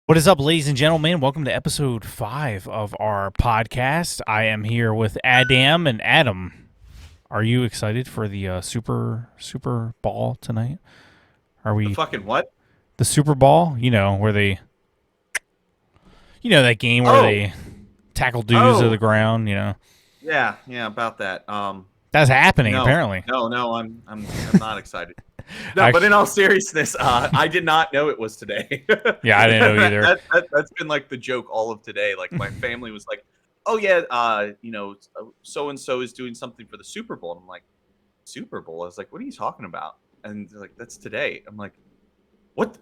What is up, ladies and gentlemen? Welcome to episode 5 of our podcast. I am here with Adam and Adam. Are you excited for the Super Ball tonight? Are The we fucking what? the Super Ball? Where that game where Oh, they tackle dudes to the oh, ground. yeah, about that. That's happening No, apparently. no, I'm not excited. No, but in Actually, all seriousness, I did not know it was today. yeah, I didn't know either. That's been like the joke all of today. Like my family was like, "Oh yeah, so and so is doing something for the Super Bowl." And I'm like, "Super Bowl?" I was like, "What are you talking about?" And they're like, "That's today." I'm like, "What?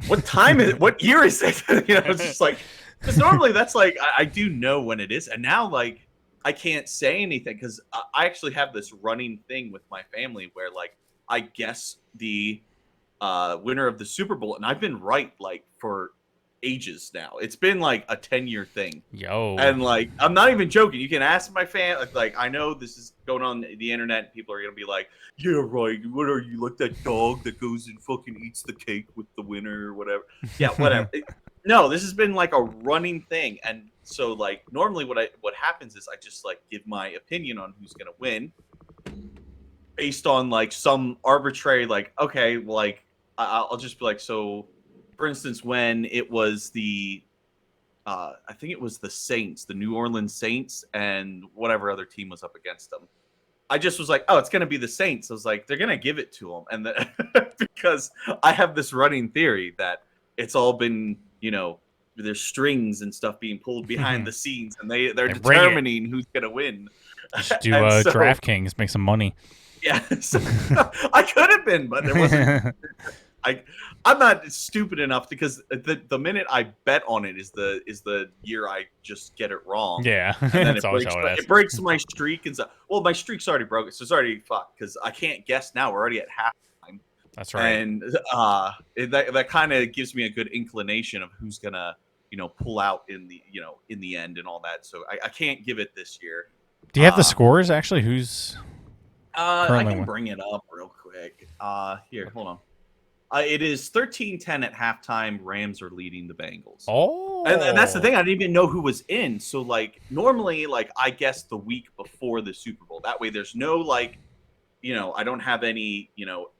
What time is it? What year is it?" It's just like because normally that's like I do know when it is, and now like I can't say anything because I actually have this running thing with my family where like I guess the winner of the Super Bowl, and I've been right like for ages now. It's been like a 10-year thing. Yo. And like, I'm not even joking. You can ask my fan. Like, I know this is going on the internet. And people are gonna be like, "Yeah, right. What are you like that dog that goes and fucking eats the cake with the winner or whatever?" Yeah, whatever. No, this has been like a running thing, and so like normally what happens is I just like give my opinion on who's gonna win based on like some arbitrary like okay, like I'll just be like so. For instance, when it was I think it was the Saints, the New Orleans Saints, and whatever other team was up against them. I just was like, oh, it's going to be the Saints. I was like, they're going to give it to them. Because I have this running theory that it's all been, there's strings and stuff being pulled behind the scenes and they're Hey, bring it. determining who's going to win. You should do And so, DraftKings, make some money. yeah, so, I could have been, but there wasn't I I'm not stupid enough because the minute I bet on it is the year I just get it wrong, Yeah, and then that's always how it is. it breaks my streak and stuff. Well, my streak's already broken, so it's already fucked because I can't guess now. We're already at halftime, That's right. and that kind of gives me a good inclination of who's gonna pull out in the end and all that. So I can't give it this year. Do you have the scores actually? Who's I currently can winning? bring it up real quick. Here, hold on. It is 13-10 at halftime. Rams are leading the Bengals. And that's the Oh, thing. I didn't even know who was in. So, like, normally, like, I guess the week before the Super Bowl. That way, there's no, like, I don't have any,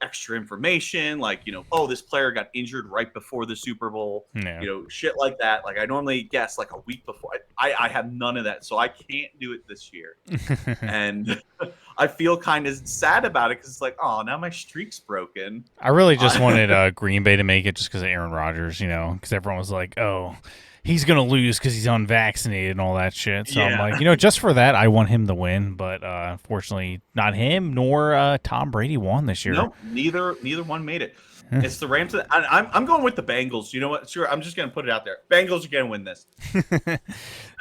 extra information. Like, oh, this player got injured right before the Super Bowl. no. Shit like that. Like, I normally guess, like, a week before. I have none of that. So, I can't do it this year. And I feel kind of sad about it because it's like, oh, now my streak's broken. I really just wanted Green Bay to make it just because of Aaron Rodgers, because everyone was like, oh, he's going to lose because he's unvaccinated and all that shit. So I'm Yeah. like, just for that, I want him to win. But unfortunately, not him nor Tom Brady won this year. Nope, neither one made it. It's the Rams. I'm going with the Bengals. You know what? Sure, I'm just gonna put it out there. Bengals are gonna win this. I got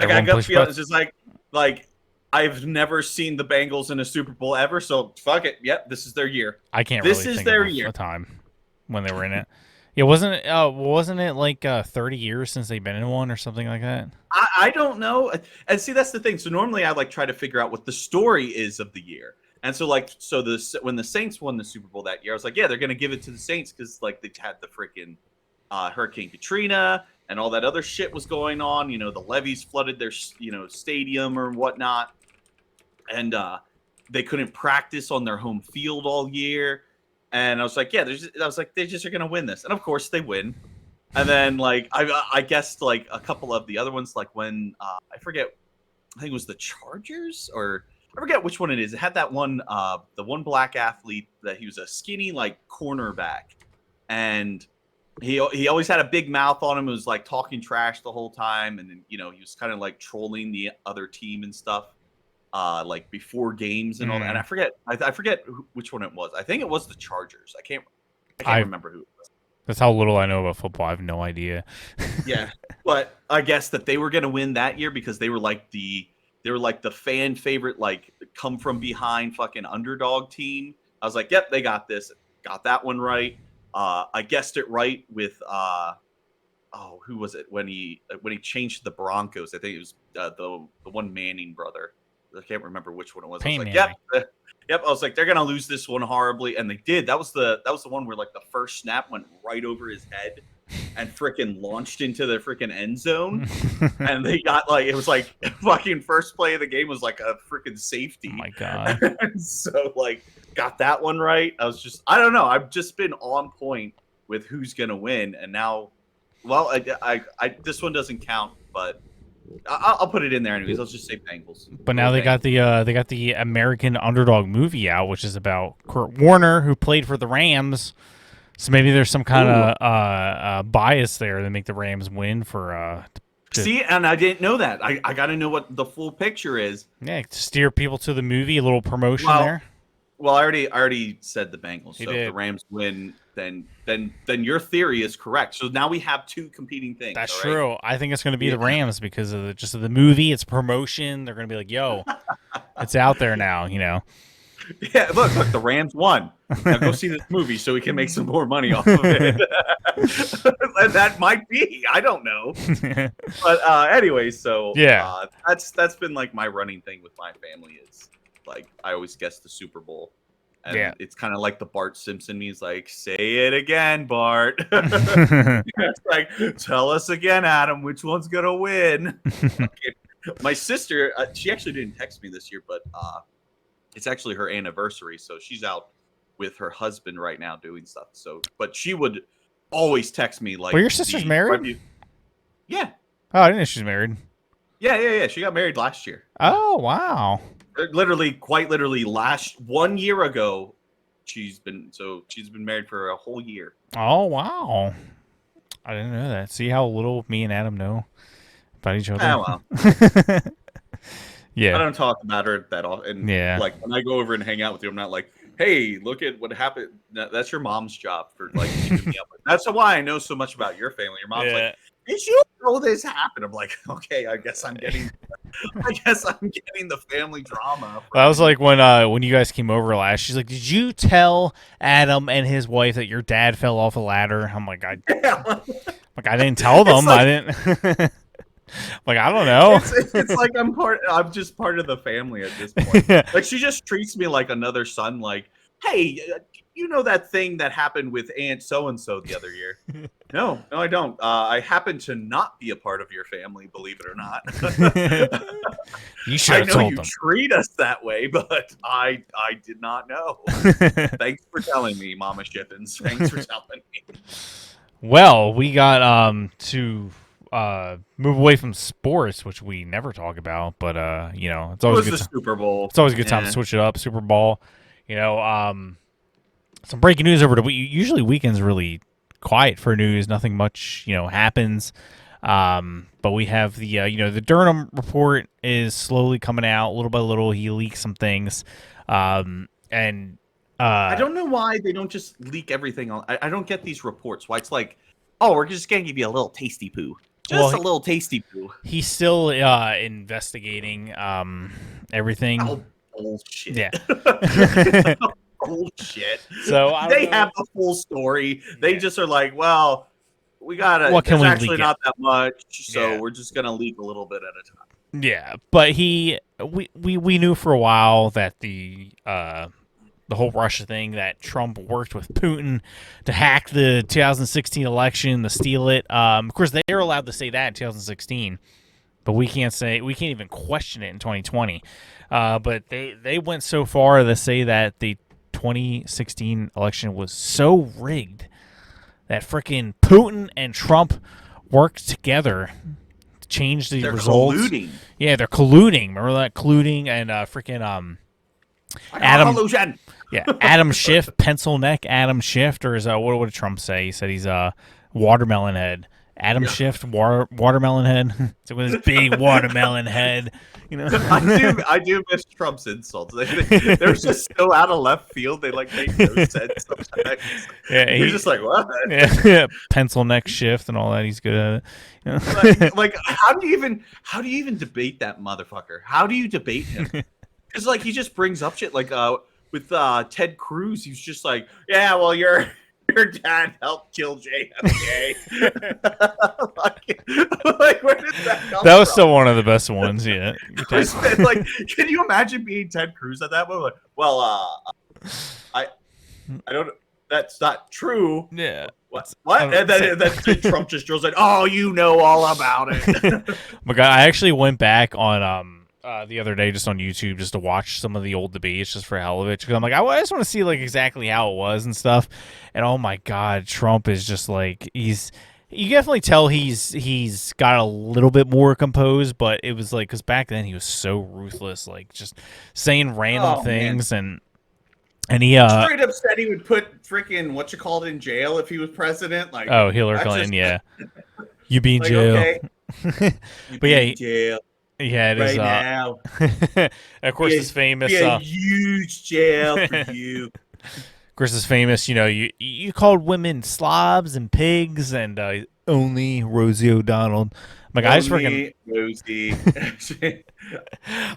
Everyone gut push feel. buttons. It's just like I've never seen the Bengals in a Super Bowl ever. So fuck it. Yep, this is their year. I can't This really is think their of year. a time when they were in it. Yeah, wasn't it like 30 years since they've been in one or something like that? I don't know. And see, that's the thing. So normally I like try to figure out what the story is of the year. And so when the Saints won the Super Bowl that year, I was like, yeah, they're gonna give it to the Saints because like they had the freaking Hurricane Katrina and all that other shit was going on. The levees flooded their stadium or whatnot, and they couldn't practice on their home field all year. And I was like, yeah, I was like, they just are gonna win this, and of course they win. And then like I guessed like a couple of the other ones, like when I forget, I think it was the Chargers or I forget which one it is. It had that one, the one black athlete that he was a skinny like cornerback, and he always had a big mouth on him. It was like talking trash the whole time, and then he was kind of like trolling the other team and stuff, like before games and all that. And Mm, I forget which one it was. I think it was the Chargers. I can't I remember who it was. That's how little I know about football. I have no idea. Yeah, but I guess that they were going to win that year because they were like the fan favorite, like come from behind fucking underdog team. I was like, yep, they got this. Got that one right. I guessed it right with oh, who was it when he changed the Broncos? I think it was the one Manning brother. I can't remember which one it was. I was Pain like, Manning. yep. I was like, they're gonna lose this one horribly, and they did. That was the one where like the first snap went right over his head, and freaking launched into the freaking end zone. And they got like, it was like fucking first play of the game was like a freaking safety. Oh my God. And so like got that one right. I don't know. I've just been on point with who's going to win. And now, well, I this one doesn't count, but I'll put it in there anyways. I'll just say Bengals. But now they got the American Underdog movie out, which is about Kurt Warner, who played for the Rams. So maybe there's some kind of bias there to make the Rams win for. See, and I didn't know that. I got to know what the full picture is. Yeah, to steer people to the movie, a little promotion there. Well, I already said the Bengals. So if the Rams win, then your theory is correct. So now we have two competing things. That's true. I think it's going to be the Rams because of the movie. It's promotion. They're going to be like, "Yo, it's out there now," you know. Yeah, look, the Rams won. Now go see this movie so we can make some more money off of it. And that might be. I don't know. But anyway, so yeah, that's been like my running thing with my family is like I always guess the Super Bowl. And it's kind of like the Bart Simpson. He's like, say it again, Bart. It's like, tell us again, Adam, which one's going to win? My sister, she actually didn't text me this year, but it's actually her anniversary. So she's out with her husband right now doing stuff. So, but she would always text me like. Well, your sister's married? Yeah. Oh, I didn't know she's married. Yeah. She got married last year. Oh, wow. Quite literally 1 year ago, she's been married for a whole year. Oh, wow. I didn't know that. See how little me and Adam know about each other? Oh, well. Yeah. I don't talk about her that often. Yeah. Like when I go over and hang out with you, I'm not like, hey, look at what happened. That's your mom's job for like keeping me up. That's why I know so much about your family. Your mom's like, did you know this happened? I'm like, okay, I guess I'm getting the family drama. That was like when you guys came over last. She's like, did you tell Adam and his wife that your dad fell off a ladder? I'm like, I didn't tell them. Like, I didn't. Like, I don't know. It's like I'm just part of the family at this point. Like she just treats me like another son. Like, hey, you know that thing that happened with Aunt so and so the other year? No, I don't. I happen to not be a part of your family, believe it or not. You should have told them. I know you treat us that way, but I did not know. Thanks for telling me, Mama Shippins. Thanks for telling me. Well, we got to move away from sports, which we never talk about, but it's always the Super Bowl. It's always a good time to switch it up. Super Bowl, some breaking news over to usually weekends really quiet for news. Nothing much happens, but we have the Durham report is slowly coming out little by little. He leaks some things, and I don't know why they don't just leak everything. I don't get these reports. Why it's like, oh, we're just gonna give you a little tasty poo. Just a little tasty poo. He's still investigating everything. Oh, bullshit. Yeah. Bullshit. So they have the full story. They just are like, well, we gotta. What can we actually leak not that much, so we're just gonna leak a little bit at a time. Yeah, but we knew for a while that the whole Russia thing, that Trump worked with Putin to hack the 2016 election, to steal it. Of course, they are allowed to say that in 2016, but we can't even question it in 2020. But they went so far to say that the 2016 election was so rigged that frickin' Putin and Trump worked together to change the results. They're colluding. Yeah, they're colluding. Remember that colluding and frickin' Adam Schiff, pencil neck Adam Schiff, or is what did Trump say? He said he's a watermelon head. Adam Schiff, watermelon head. So with his big watermelon head, I do miss Trump's insults. They're just so out of left field. They like make no sense sometimes. Yeah, he's just like, what? Yeah, pencil neck shift and all that. He's good at it. like how do you even debate that motherfucker? How do you debate him? Because like he just brings up shit like with Ted Cruz. He's just like, yeah, well, your dad helped kill JFK. like where did that come That was from? still one of the best ones. Yeah. Like, can you imagine being Ted Cruz at that moment? Like, well, I don't. that's not true. Yeah. What? And then Trump just drills like, oh, you know all about it. My God, I actually went back on the other day just on YouTube just to watch some of the old debates just for hell of it, because I'm like, I just want to see like exactly how it was and stuff. And oh my God, Trump is just like you definitely tell he's got a little bit more composed, but it was like because back then he was so ruthless, like just saying random Oh, man. things and he Straight up said he would put freaking what you called in jail if he was president. Like, oh, Hillary that's Clinton, just yeah, you be in like, jail. okay, you But yeah, be in jail yeah, it right is. now. Of course, it's famous. Be a huge jail for you. Of course, it's famous. You know, you called women slobs and pigs, and only Rosie O'Donnell. I'm like, I just freaking Rosie.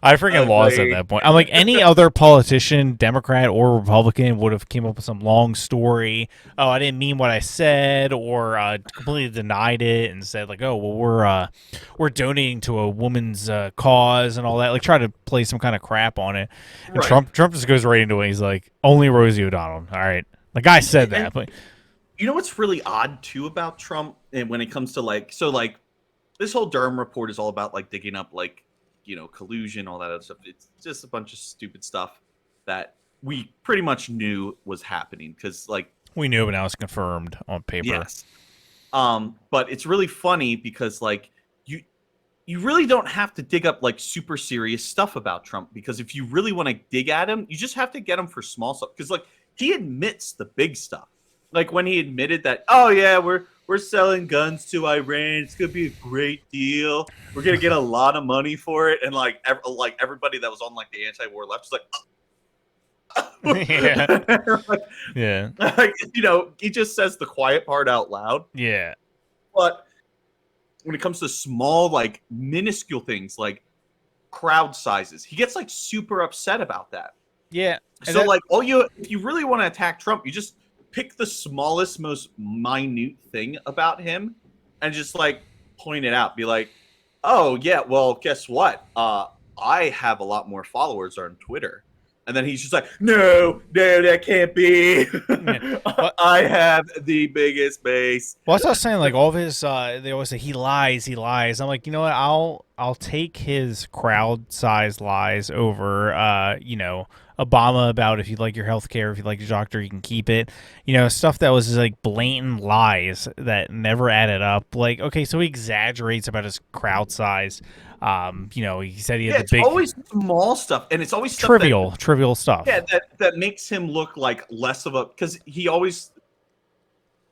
I freaking lost at Ugly. that point. I'm like, any other politician, Democrat or Republican, would have came up with some long story. Oh, I didn't mean what I said, or completely denied it and said like, oh, well, we're donating to a woman's cause and all that. Like, try to play some kind of crap on it. And Right. Trump just goes right into it. He's like, only Rosie O'Donnell. All right, the guy said that, but you know what's really odd too about Trump, and when it comes to like this whole Durham report is all about like digging up like collusion, all that other stuff. It's just a bunch of stupid stuff that we pretty much knew was happening because like we knew, but now it's confirmed on paper. yes. But it's really funny because like you really don't have to dig up like super serious stuff about Trump, because if you really want to dig at him, you just have to get him for small stuff, because like he admits the big stuff. Like when he admitted that, oh yeah, we're selling guns to Iran. It's gonna be a great deal. We're gonna get a lot of money for it, and like everybody that was on like the anti-war left was like, yeah, like, yeah, like, he just says the quiet part out loud. yeah. But when it comes to small, like minuscule things like crowd sizes, he gets like super upset about that. Yeah. So like, if you really want to attack Trump, you just pick the smallest, most minute thing about him and just like point it out. Be like, oh yeah, well, guess what? I have a lot more followers on Twitter. And then he's just like, no, that can't be. Yeah. I have the biggest base. Well, that's what I was saying. Like all of his, they always say he lies. I'm like, you know what? I'll take his crowd size lies over, Obama about if you like your health care, if you like your doctor, you can keep it. Stuff that was just like blatant lies that never added up. Like, okay, so he exaggerates about his crowd size. He said he had the big, always small stuff, and it's always trivial stuff. Yeah, that makes him look like less of a, because he always,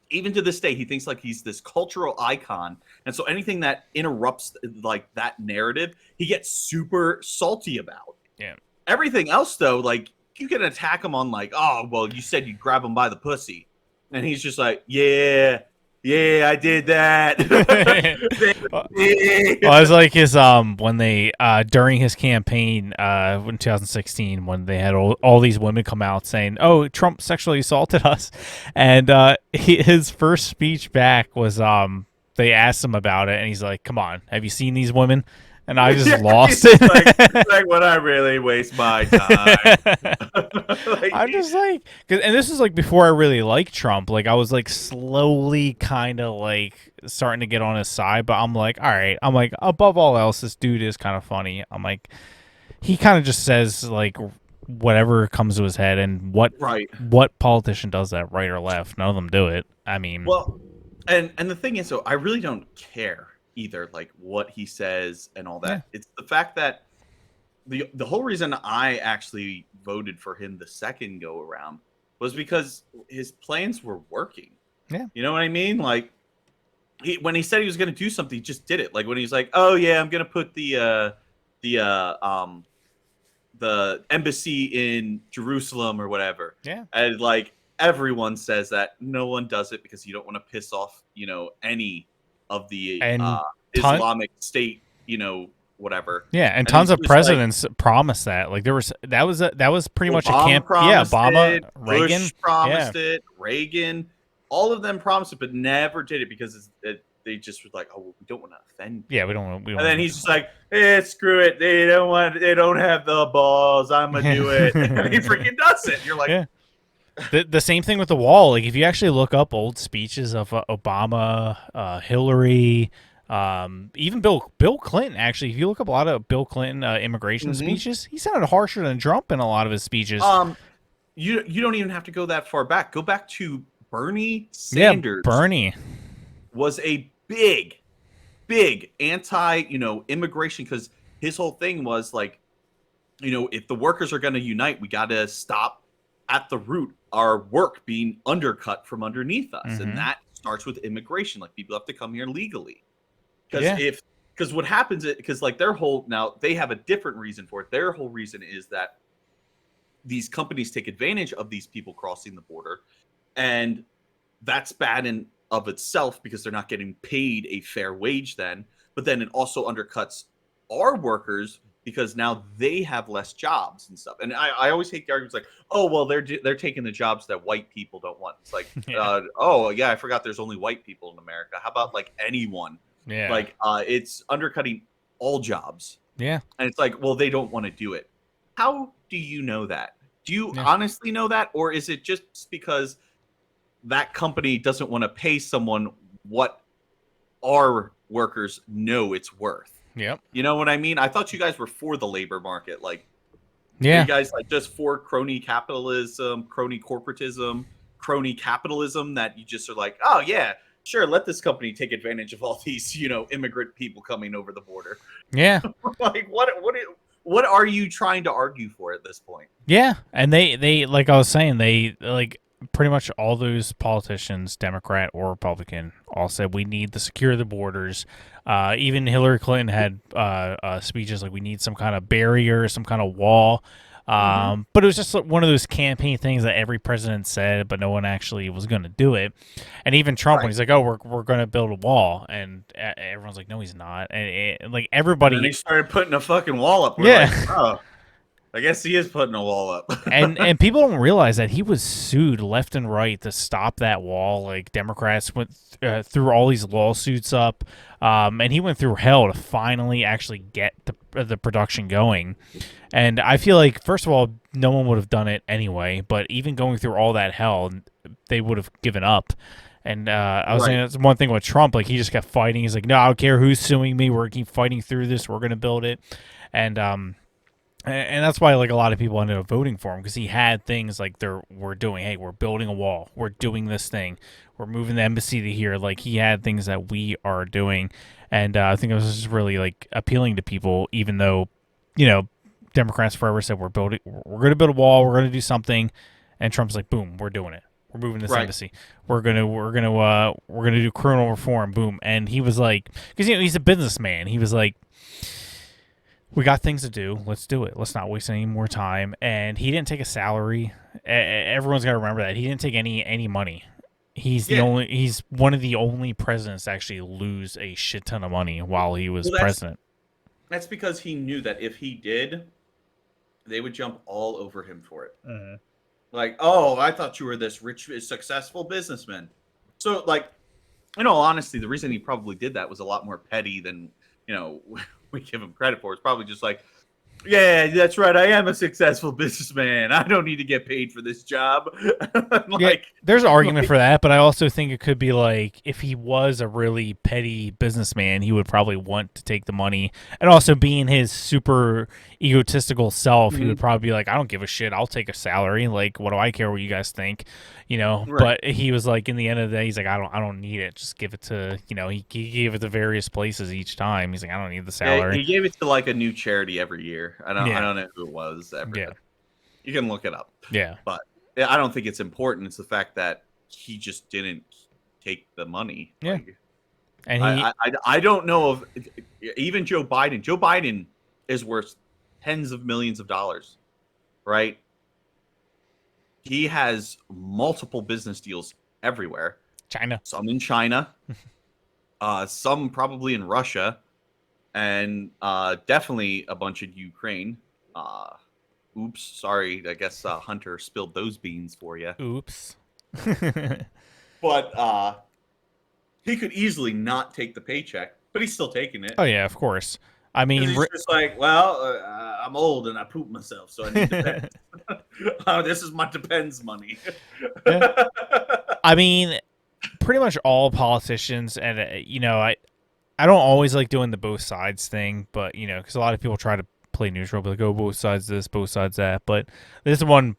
even to this day, he thinks like he's this cultural icon, and so anything that interrupts like that narrative, he gets super salty about. Yeah. Everything else though, like you can attack him on like, oh well, you said you grab him by the pussy, and he's just like, yeah, I did that. Well, I was like his when they during his campaign in 2016, when they had all these women come out saying, "Oh, Trump sexually assaulted us," and his first speech back was they asked him about it, and he's like, "Come on, have you seen these women?" And I just lost it. like when I really waste my time. I'm just like, and this is like before I really liked Trump. Like I was like slowly kind of like starting to get on his side, but I'm like, all right. I'm like, above all else, this dude is kind of funny. I'm like, he kind of just says like whatever comes to his head, and what politician does that, right or left? None of them do it. I mean, well, and the thing is, so I really don't care either, like what he says and all that. Yeah. It's the fact that the whole reason I actually voted for him the second go around was because his plans were working. Yeah, you know what I mean? Like when he said he was going to do something, he just did it. Like when he's like, "Oh yeah, I'm going to put the embassy in Jerusalem or whatever." Yeah, and like everyone says that, no one does it because you don't want to piss off any of the Islamic State, whatever. Yeah, and tons of presidents promised that. Like that was pretty much a camp. Yeah, Obama, Reagan Bush promised it, Reagan, all of them promised it, but never did it because they just were like, oh, well, we don't want to offend people. Yeah, we don't. And then he's just like, screw it. They don't have the balls. I'm gonna do it. And he freaking does it. You're like, The same thing with the wall. Like if you actually look up old speeches of Obama, Hillary, even Bill Clinton. Actually, if you look up a lot of Bill Clinton immigration Hmm. speeches, he sounded harsher than Trump in a lot of his speeches. Um, you don't even have to go that far back. Go back to Bernie Yeah, Sanders Bernie. was a big anti, immigration, because his whole thing was like, if the workers are going to unite, we got to stop at the root our work being undercut from underneath us, and Mm-hmm. that starts with immigration. Like people have to come here legally, because Yeah. if because what happens is, because like their whole, now they have a different reason for it. Their whole reason is that these companies take advantage of these people crossing the border, and that's bad in of itself because they're not getting paid a fair wage then, but then it also undercuts our workers because now they have less jobs and stuff. And I always hate the arguments like, oh well, they're taking the jobs that white people don't want. It's like, Yeah. oh yeah, I forgot there's only white people in America. How about like anyone? Yeah. Like it's undercutting all jobs. Yeah. And it's like, well, they don't want to do it. How do you know that? Do you Yeah. honestly know that, or is it just because that company doesn't want to pay someone what our workers know it's worth? Yep. You know what I mean? I thought you guys were for the labor market. Like, are you Yeah. guys like just for crony capitalism, crony capitalism that you just are like, oh yeah, sure, let this company take advantage of all these, immigrant people coming over the border. Yeah. Like, what are you trying to argue for at this point? Yeah, and they like I was saying, they like pretty much all those politicians, Democrat or Republican, all said we need to secure the borders. Even Hillary Clinton had speeches like we need some kind of barrier, some kind of wall. Mm-hmm. But it was just like one of those campaign things that every president said, but no one actually was going to do it. And even Trump, when Right. he's like, "Oh, we're going to build a wall," and everyone's like, "No, he's not." And like And then everybody, he started putting a fucking wall up. We're like, yeah. oh, I guess he is putting a wall up. And people don't realize that he was sued left and right to stop that wall. Like Democrats went through all these lawsuits up, and he went through hell to finally actually get the production going. And I feel like, first of all, no one would have done it anyway. But even going through all that hell, they would have given up. And I was saying Right. that's one thing with Trump. Like he just kept fighting. He's like, no, I don't care who's suing me. We're gonna keep fighting through this. We're gonna build it. And that's why like a lot of people ended up voting for him because he had things like we're doing, hey, we're building a wall, we're doing this thing, we're moving the embassy to here. Like he had things that we are doing, and I think it was just really like appealing to people, even though you know Democrats forever said we're going to build a wall, we're going to do something, and Trump's like, boom, we're doing it. We're moving this Right. embassy. We're gonna do criminal reform. Boom, and he was like, because he's a businessman. He was like, we got things to do. Let's do it. Let's not waste any more time. And he didn't take a salary. Everyone's got to remember that he didn't take any money. Yeah. He's one of the only presidents to actually lose a shit ton of money while he was Well, that's president. that's because he knew that if he did, they would jump all over him for it. Mm-hmm. Like, oh, I thought you were this rich, successful businessman. So, like, in all honesty, the reason he probably did that was a lot more petty than we give him credit for. It's probably just like, yeah, that's right. I am a successful businessman. I don't need to get paid for this job. Yeah, like, there's an argument for that, but I also think it could be like if he was a really petty businessman, he would probably want to take the money. And also being his super egotistical self, he would mhm, probably be like, I don't give a shit. I'll take a salary. Like, what do I care what you guys think? right. But he was like, in the end of the day, he's like, I don't need it. Just give it to, he gave it to various places each time. He's like, I don't need the Yeah, salary. he gave it to like a new charity every year. I Yeah. don't know who it was. Yeah. You can look it up, Yeah. but I don't think it's important. It's the fact that he just didn't take the money. Yeah. Like, And he, I don't know of even Joe Biden. Joe Biden is worth tens of millions of dollars, right? He has multiple business deals everywhere. China. Some in China, some probably in Russia, and definitely a bunch in Ukraine. Oops, sorry. I guess Hunter spilled those beans for you. Oops. But he could easily not take the paycheck, but he's still taking it Oh, yeah, of course. I because mean, he's just like, well, I'm old and I poop myself, so I need to pay. This is my depends money. Yeah. I mean, pretty much all politicians, and I don't always like doing the both sides thing, but because a lot of people try to play neutral, be like, oh, both sides this, both sides that. But this is one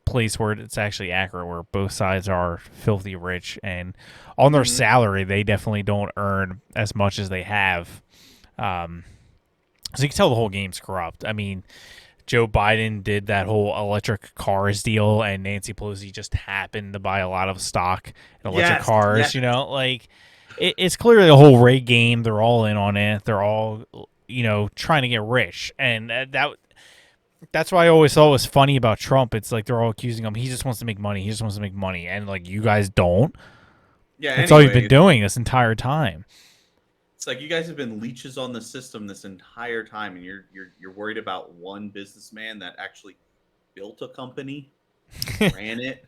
place where it's actually accurate, where both sides are filthy rich, and on their salary, they definitely don't earn as much as they have. So you can tell the whole game's corrupt. I mean, Joe Biden did that whole electric cars deal, and Nancy Pelosi just happened to buy a lot of stock in electric cars. Yes. Like it's clearly a whole rigged game. They're all in on it. They're all trying to get rich, and that's why I always thought was funny about Trump. It's like they're all accusing him. He just wants to make money. He just wants to make money, and like you guys don't. Yeah. That's all you've Anyway, been doing this entire time. it's like you guys have been leeches on the system this entire time, and you're worried about one businessman that actually built a company, ran it.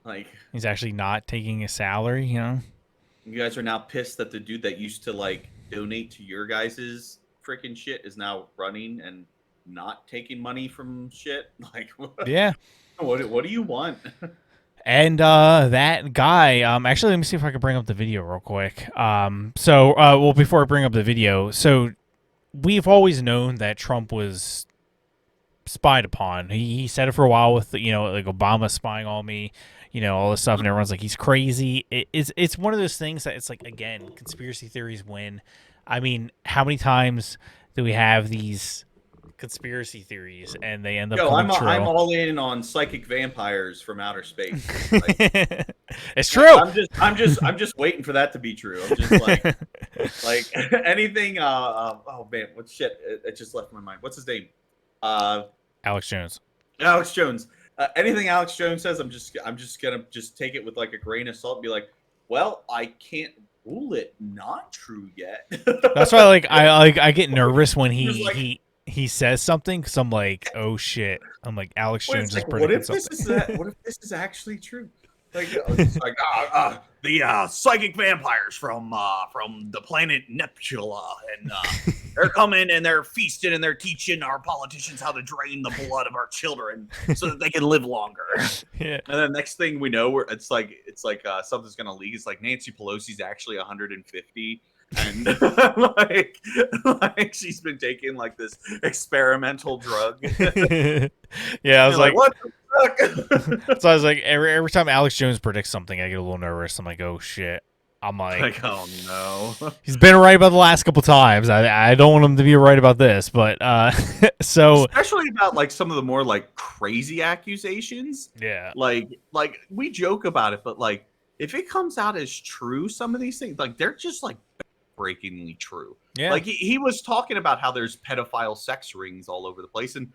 Like He's actually not taking a salary. you guys are now pissed that the dude that used to like donate to your guys's freaking shit is now running and not taking money from shit. Like Yeah. what do you want? And that guy, actually, let me see if I can bring up the video real quick. Well, before I bring up the video, so we've always known that Trump was spied upon. He said it for a while with like Obama spying on me, all this stuff, and everyone's like he's crazy. It's one of those things that it's like, again, conspiracy theories win. I mean, how many times do we have these conspiracy theories and they end up coming true? I'm all in on psychic vampires from outer space. Like, it's true. I'm just waiting for that to be true. I'm just like anything. Oh man, what shit? It just left my mind. What's his name? Alex Jones. Alex Jones. Anything Alex Jones says, I'm just gonna just take it with like a grain of salt and be like, well, I can't rule it not true yet. That's why I get nervous when he says something, because I'm like, oh shit. I'm like, Alex Jones is predicting something. What if this is actually true? Like, it's like the psychic vampires from the planet Neptula, and they're coming and they're feasting and they're teaching our politicians how to drain the blood of our children so that they can live longer. Yeah. And then next thing we know, it's like something's gonna leak. It's like Nancy Pelosi's actually 150. And like she's been taking like this experimental drug. Yeah, I was like, what the fuck? So I was like, every time Alex Jones predicts something, I get a little nervous. I'm like, oh shit. I'm like oh no. He's been right about the last couple times. I don't want him to be right about this, but so especially about like some of the more like crazy accusations. Yeah. Like we joke about it, but like if it comes out as true, some of these things, like they're just like breakingly true. Yeah. Like he was talking about how there's pedophile sex rings all over the place, and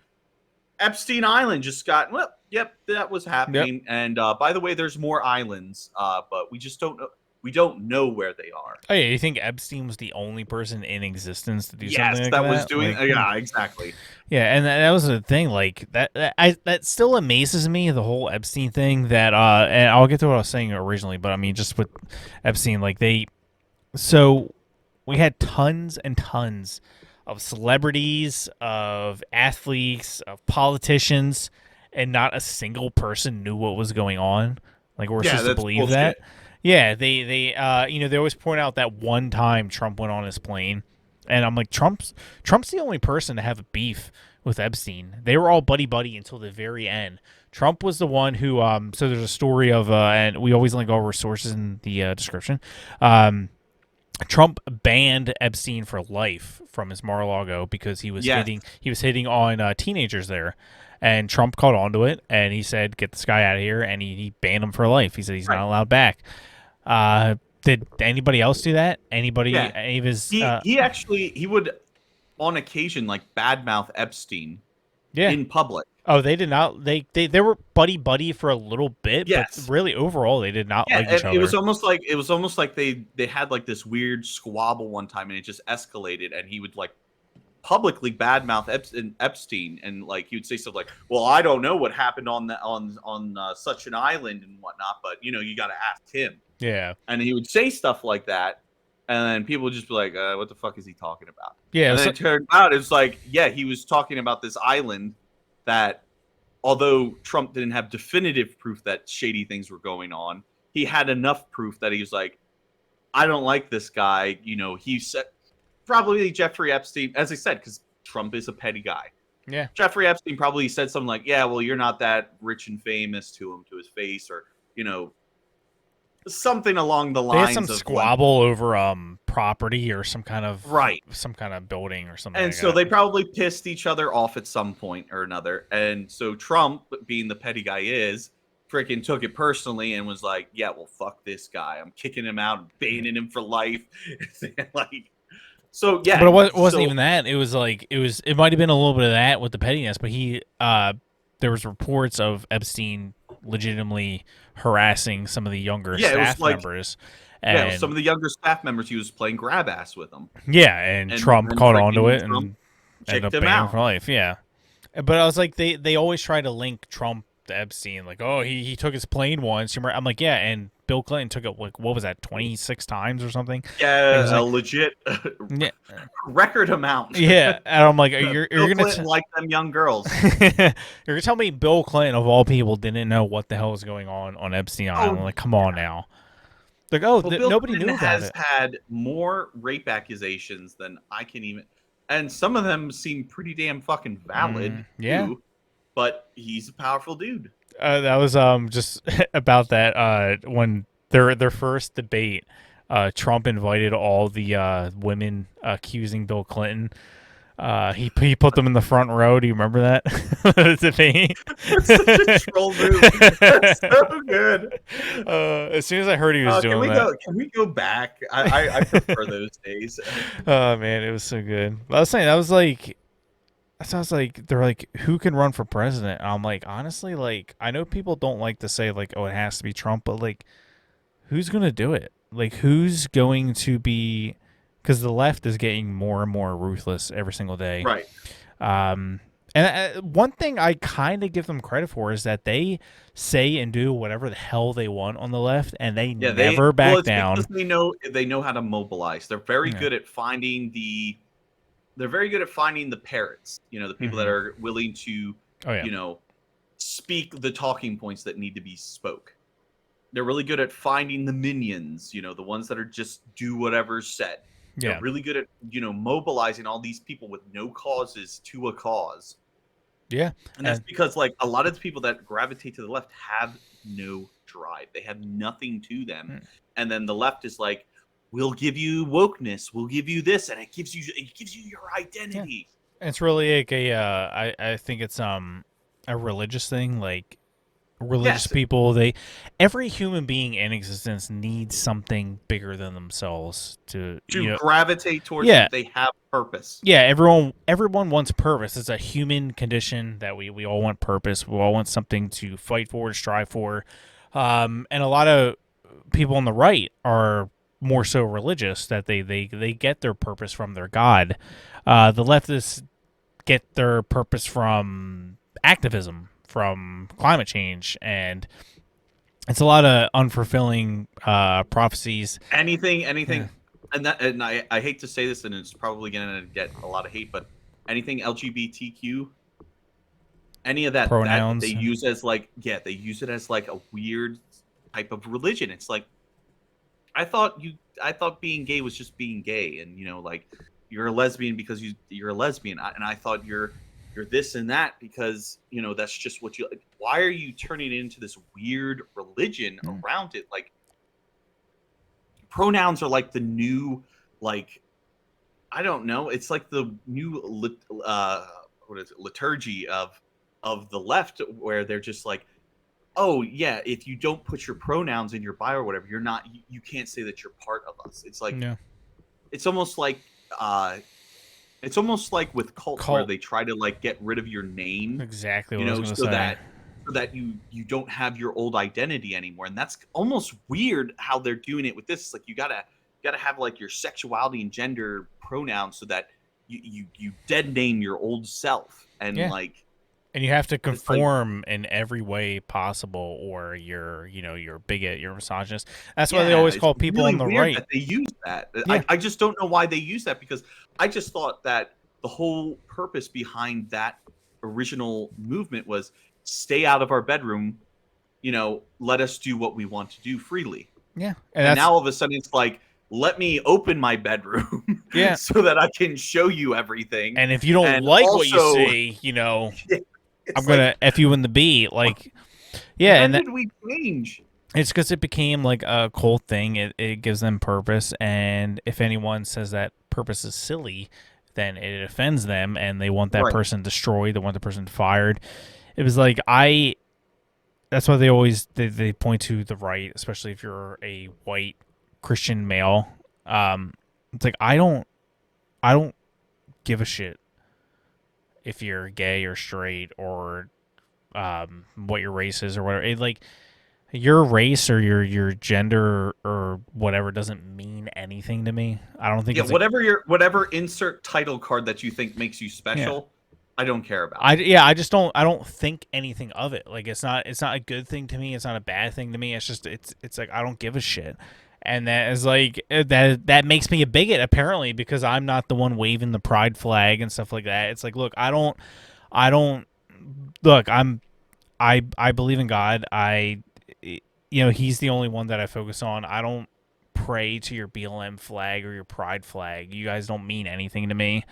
Epstein Island just got yep, that was happening. Yep. And by the way, there's more islands, but we just don't know. We don't know where they are. Oh yeah, you think Epstein was the only person in existence to do something like that? Yes, that was doing. Yeah, exactly. Yeah, and that was the thing. Like that still amazes me, the whole Epstein thing. That and I'll get to what I was saying originally, but I mean, just with Epstein, like we had tons and tons of celebrities, of athletes, of politicians, and not a single person knew what was going on. Like we're supposed to believe bullshit. That. Yeah, they always point out that one time Trump went on his plane, and I'm like, Trump's the only person to have a beef with Epstein. They were all buddy until the very end. Trump was the one who so there's a story of and we always link all our sources in the description. Trump banned Epstein for life from his Mar-a-Lago because he was hitting on teenagers there. And Trump caught on to it, and he said, get this guy out of here, and he banned him for life. He said he's not allowed back. Did anybody else do that? Anybody? Yeah. Any of his, he would, on occasion, like badmouth Epstein in public. Oh, they did not. They were buddy for a little bit, yes. But really overall they did not like each other. It was almost like they had like this weird squabble one time, and it just escalated, and he would like publicly badmouth Epstein, and like he would say stuff like, "Well, I don't know what happened on such an island and whatnot, but you got to ask him." Yeah, and he would say stuff like that, and then people would just be like, "What the fuck is he talking about?" Yeah, and then it turned out it's like, yeah, he was talking about this island that although Trump didn't have definitive proof that shady things were going on, he had enough proof that he was like, I don't like this guy. He said probably Jeffrey Epstein, as I said, because Trump is a petty guy. Yeah. Jeffrey Epstein probably said something like, yeah, well, you're not that rich and famous to his face, or, something along the They had some lines of like, squabble over property or right. some kind of building or something And like so that. they probably pissed each other off at some point or another. And so Trump, being the petty guy is, freaking took it personally and was like, yeah, well, fuck this guy. I'm kicking him out, banning him for life. Like, so yeah. But it wasn't So even that. It was like it might have been a little bit of that with the pettiness, but there was reports of Epstein legitimately harassing some of the younger yeah, it was staff like, members. yeah, some And of the younger staff members, he was playing grab ass with them. yeah, and And Trump then caught on to freaking it Trump and ended kicked up him banning him out. for life. Yeah. But I was like, they always try to link Trump to Epstein, like, oh, he took his plane once. I'm like, yeah, and Bill Clinton took it like, what was that, 26 times or something? It was Yeah, a like, legit yeah, record amount. yeah. And I'm like, you're Bill gonna Clinton liked them young girls. you're gonna tell me Bill Clinton of all people didn't know what the hell was going on Epstein Island? I'm Oh, like, come on now. Like, oh, well, Bill nobody Clinton knew about has it. had more rape accusations than I can even, and some of them seem pretty damn fucking valid Yeah. too. But he's a powerful dude. That was just about that when their first debate, Trump invited all the women accusing Bill Clinton. He put them in the front row. Do you remember that debate? That's such a troll move. That's so good. As soon as I heard he was Can doing we that, go? Can we go back? I prefer those days. oh man, it was so good. I was saying that was like. So I was like, they're like, who can run for president? And I'm like, honestly, like, I know people don't like to say like, oh, it has to be Trump, but like, who's gonna do it? Like, who's going to be? Because the left is getting more and more ruthless every single day. Right. And one thing I kind of give them credit for is that they say and do whatever the hell they want on the left, and they Yeah. never Well, back it's because down. they know how to mobilize. They're very Yeah. good at finding the. They're very good at finding the parrots. The people that are willing to, Oh yeah. speak the talking points that need to be spoke. They're really good at finding the minions. The ones that are just do whatever's said. Yeah. They're really good at mobilizing all these people with no causes to a cause. Yeah. And that's because like a lot of the people that gravitate to the left have no drive. They have nothing to them. And then the left is like, we'll give you wokeness, we'll give you this, and it gives you your identity. Yeah. It's really like I think it's a religious thing. Like religious people, every human being in existence needs something bigger than themselves to gravitate towards. Yeah. They have purpose. Yeah, everyone wants purpose. It's a human condition that we all want purpose. We all want something to fight for, strive for. And a lot of people on the right are more so religious that they get their purpose from their God. The leftists get their purpose from activism, from climate change, and it's a lot of unfulfilling prophecies. Anything. Yeah. And I hate to say this, and it's probably going to get a lot of hate, but anything LGBTQ, any of that Pronouns. That they use as like, they use it as like a weird type of religion. It's like, I thought being gay was just being gay, and like you're a lesbian because you're a lesbian, and I thought you're this and that because that's just what you like. Why are you turning it into this weird religion around it? Like pronouns are like the new, like, I don't know, it's like the new what is it, liturgy of the left, where they're just like, oh yeah, if you don't put your pronouns in your bio or whatever, you're not, you can't say that you're part of us. It's like, it's almost like with cults where they try to like get rid of your name. Exactly what I was going to say. So that you don't have your old identity anymore. And that's almost weird how they're doing it with this. It's like you gotta have like your sexuality and gender pronouns so that you dead name your old self. And like, and you have to conform in every way possible, or you're bigot, you're misogynist. That's why they always call people really on the weird right. That they use that. Yeah. I just don't know why they use that, because I just thought that the whole purpose behind that original movement was stay out of our bedroom, let us do what we want to do freely. Yeah, And now all of a sudden it's like, let me open my bedroom yeah. so that I can show you everything. And if you don't And like what you also, see, I'm it's gonna like, f you in the B. Like, yeah, when and did we change? it's because it became like a cult thing. It gives them purpose, and if anyone says that purpose is silly, then it offends them, and they want that Right. person destroyed. They want the person fired. It was like I. That's why they point to the right, especially if you're a white Christian male. It's like I don't give a shit if you're gay or straight or what your race is or whatever. Like your race or your gender or whatever doesn't mean anything to me. I don't think Yeah, it's like whatever insert title card that you think makes you yeah. special, I don't care about. I just don't think anything of it. Like it's not a good thing to me. It's not a bad thing to me. It's just it's like I don't give a shit. And that is like that makes me a bigot apparently because I'm not the one waving the pride flag and stuff like that. It's like look, I don't look, I believe in God. He's the only one that I focus on. I don't pray to your BLM flag or your pride flag. You guys don't mean anything to me.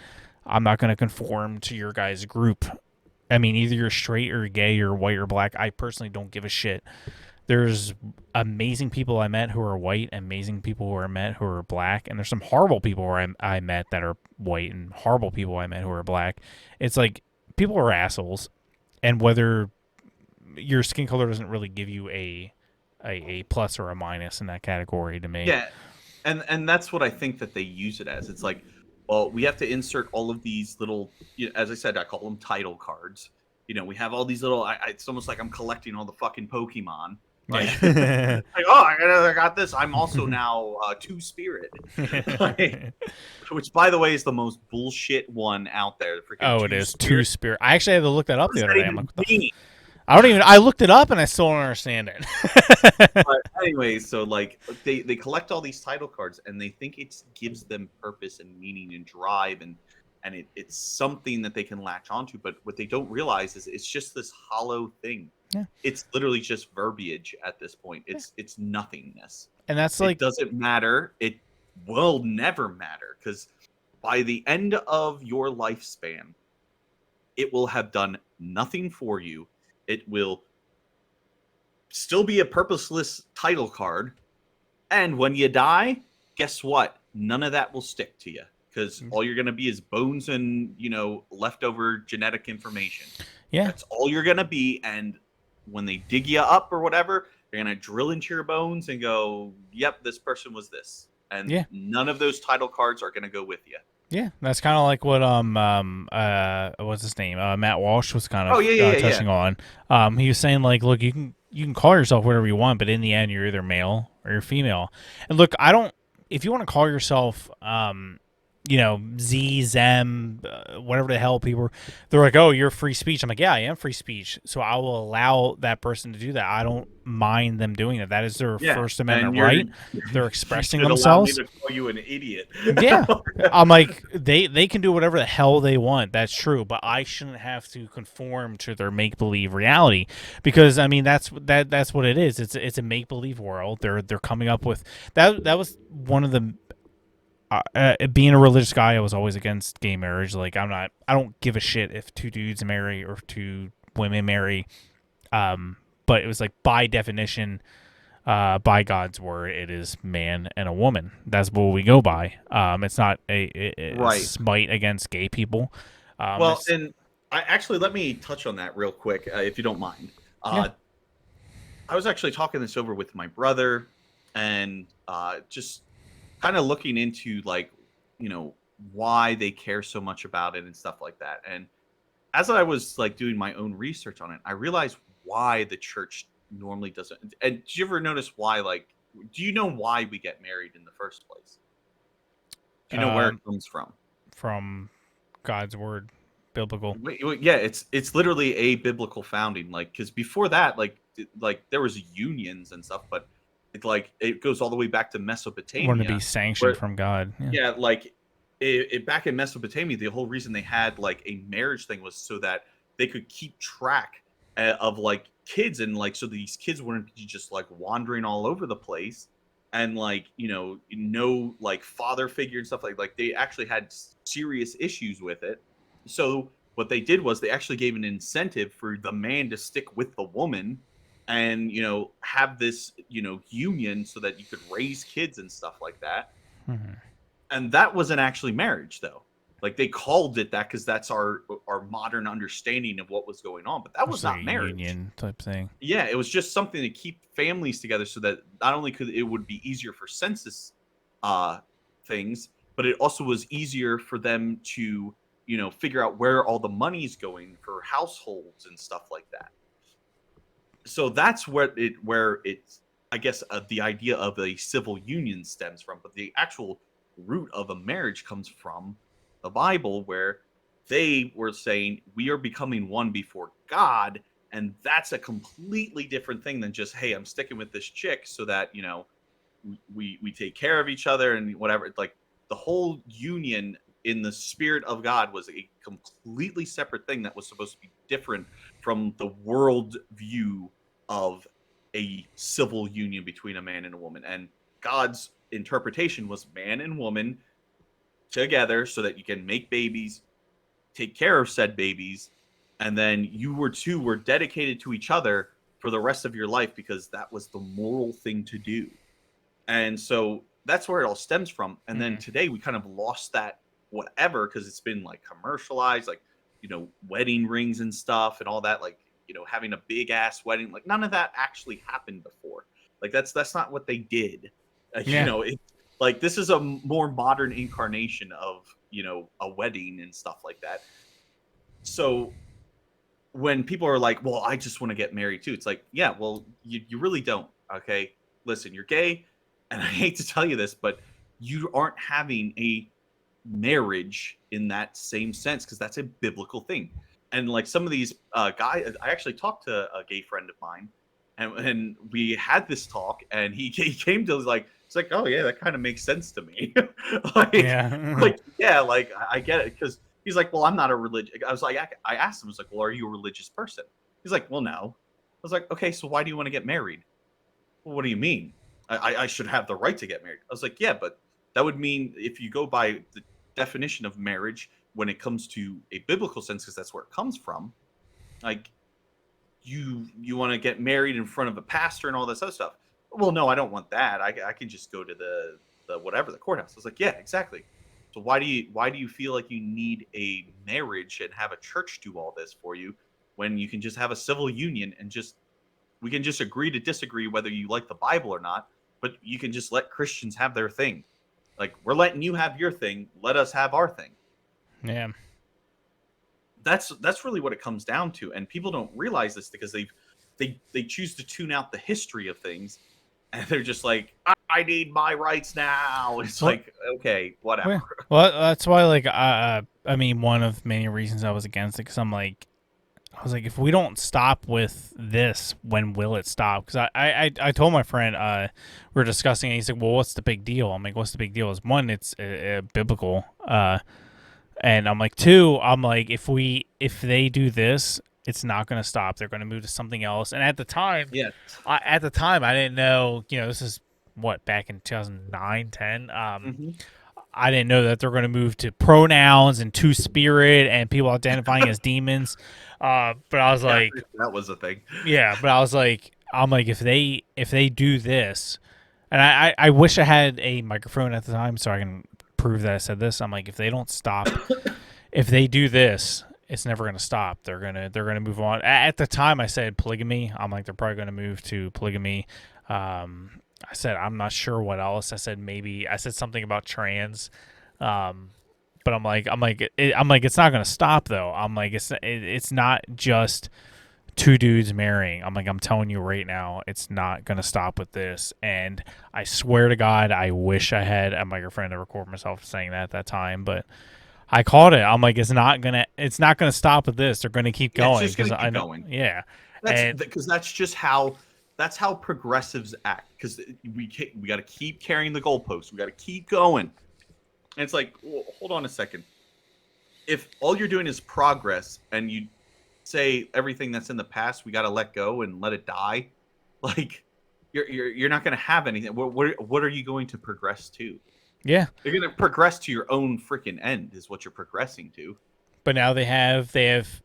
I'm not going to conform to your guys' group. I mean, either you're straight or gay or white or black. I personally don't give a shit. There's amazing people I met who are white, amazing people who I met who are black, and there's some horrible people who I met that are white and horrible people I met who are black. It's like people are assholes, and whether your skin color doesn't really give you a plus or a minus in that category to me. Yeah, and that's what I think that they use it as. It's like, well, we have to insert all of these little, as I said, I call them title cards. We have all these little. It's almost like I'm collecting all the fucking Pokemon. Like, Yeah. like, oh, I got this. I'm also now Two Spirit, like, which by the way is the most bullshit one out there. The freaking Oh, it Two is Two Spirit. Spirit. I actually had to look that up What the does other that day. I'm like, even what the mean? I don't even. I looked it up and I still don't understand it. But anyway, so like they collect all these title cards and they think it gives them purpose and meaning and drive and it's something that they can latch onto. But what they don't realize is it's just this hollow thing. Yeah. It's literally just verbiage at this point. It's nothingness. And that's It like, doesn't matter. It will never matter because by the end of your lifespan, it will have done nothing for you. It will still be a purposeless title card. And when you die, guess what? None of that will stick to you because all you're going to be is bones and, leftover genetic information. yeah, That's all you're going to be. And when they dig you up or whatever, they're going to drill into your bones and go, yep, this person was this. And yeah. none of those title cards are going to go with you. Yeah, that's kind of like what what's his name? Matt Walsh was kind Oh, of yeah. touching on. He was saying like, look, you can call yourself whatever you want, but in the end, you're either male or you're female. And look, I don't. If you want to call yourself, Z, Zem, whatever the hell people, they're like, oh, you're free speech. I'm like, yeah, I am free speech. So I will allow that person to do that. I don't mind them doing it. That is their Yeah. First And Amendment right. They're you expressing should allow me themselves. to call you an idiot. Yeah. I'm like, they can do whatever the hell they want. That's true, but I shouldn't have to conform to their make believe reality because I mean that's what it is. It's a make believe world. They're coming up with that. That was one of the being a religious guy. I was always against gay marriage. Like I don't give a shit if two dudes marry or if two women marry. But it was like by definition. By God's word, it is man and a woman. That's what we go by. It's not a Right. smite against gay people. Well, and let me touch on that real quick, if you don't mind. Yeah. I was actually talking this over with my brother, and just kind of looking into like, why they care so much about it and stuff like that. And as I was like doing my own research on it, I realized why the church normally doesn't. And did you ever notice why? Like, do you know why we get married in the first place? Do you know where it comes from? From God's word, biblical. Wait, yeah, it's literally a biblical founding. Like, because before that, like there was unions and stuff, but it goes all the way back to Mesopotamia. Want to be sanctioned from God. Yeah, like back in Mesopotamia, the whole reason they had like a marriage thing was so that they could keep track of like kids, and like so these kids weren't just like wandering all over the place, and like no like father figure and stuff like they actually had serious issues with it. So what they did was they actually gave an incentive for the man to stick with the woman, and have this union so that you could raise kids and stuff like that. Hmm. And that wasn't actually marriage, though. Like they called it that because that's our modern understanding of what was going on, but that was It's like a not marriage. union type thing. Yeah, it was just something to keep families together so that not only could it would be easier for census uh things, but it also was easier for them to figure out where all the money's going for households and stuff like that. So that's where it's I guess the idea of a civil union stems from, but the actual root of a marriage comes from the Bible, where they were saying we are becoming one before God, and that's a completely different thing than just, hey, I'm sticking with this chick so that we take care of each other and whatever. Like the whole union in the spirit of God was a completely separate thing that was supposed to be different from the world view of a civil union between a man and a woman. And God's interpretation was man and woman together so that you can make babies, take care of said babies, and then you were dedicated to each other for the rest of your life because that was the moral thing to do. And so that's where it all stems from. And then Hmm. today we kind of lost that whatever because it's been like commercialized, like wedding rings and stuff and all that, like having a big ass wedding. Like none of that actually happened before. Like that's not what they did. Yeah. It, like this is a more modern incarnation of a wedding and stuff like that. So when people are like, well, I just want to get married too, it's like, yeah, well, you really don't. Okay, listen, you're gay, and I hate to tell you this, but you aren't having a marriage in that same sense because that's a biblical thing. And like some of these guys, I actually talked to a gay friend of mine, and we had this talk, and he came to like, it's like, oh yeah, that kind of makes sense to me. like Yeah. like yeah, like I get it because he's like, well, I'm not a religious. I was like, I asked him, I was like, well, are you a religious person? He's like, well, no. I was like, okay, so why do you want to get married? Well, what do you mean? I should have the right to get married. I was like, yeah, but that would mean if you go by the definition of marriage when it comes to a biblical sense, because that's where it comes from, like you want to get married in front of a pastor and all this other stuff. Well, no, I don't want that. I can just go to the whatever the courthouse. I was like, yeah, exactly. So why do you feel like you need a marriage and have a church do all this for you when you can just have a civil union and just we can just agree to disagree whether you like the Bible or not, but you can just let Christians have their thing. Like we're letting you have your thing, let us have our thing. Yeah. That's really what it comes down to, and people don't realize this because they choose to tune out the history of things, and they're just like, I need my rights now. It's Well, like, okay, whatever. well, that's why, like, I mean, one of many reasons I was against it, because I was like, if we don't stop with this, when will it stop? Because I told my friend, we were discussing it. He's like, well, what's the big deal? I'm like, what's the big deal? Is one, it's biblical, and I'm like, two, I'm like, if they do this, it's not going to stop. They're going to move to something else. And Yeah. at the time, I didn't know. This is what, back in 2009, 10. Hmm. I didn't know that they're going to move to pronouns and two spirit and people identifying as demons. But I was Yeah, like, that was a thing. yeah. But I was like, I'm like, if they do this, and I wish I had a microphone at the time so I can prove that I said this. I'm like, if they don't stop, if they do this, it's never going to stop. They're gonna move on. At the time, I said polygamy. I'm like, they're probably going to move to polygamy. I said I'm not sure what else. I said something about trans. Um, but I'm like, it's not going to stop though. I'm like, it's not just two dudes marrying. I'm like, I'm telling you right now, it's not going to stop with this. And I swear to God, I wish I had a microphone to record myself saying that at that time, but I called it. I'm like, it's not gonna stop with this. They're gonna keep Yeah, it's going just because gonna I keep know. going. Yeah, That's and because that's how progressives act. Because we got to keep carrying the goalposts. We got to keep going. And it's like, well, hold on a second. If all you're doing is progress and you say everything that's in the past we got to let go and let it die, like you're not going to have anything. What are you going to progress to? Yeah. You're going to progress to your own freaking end is what you're progressing to. But now they have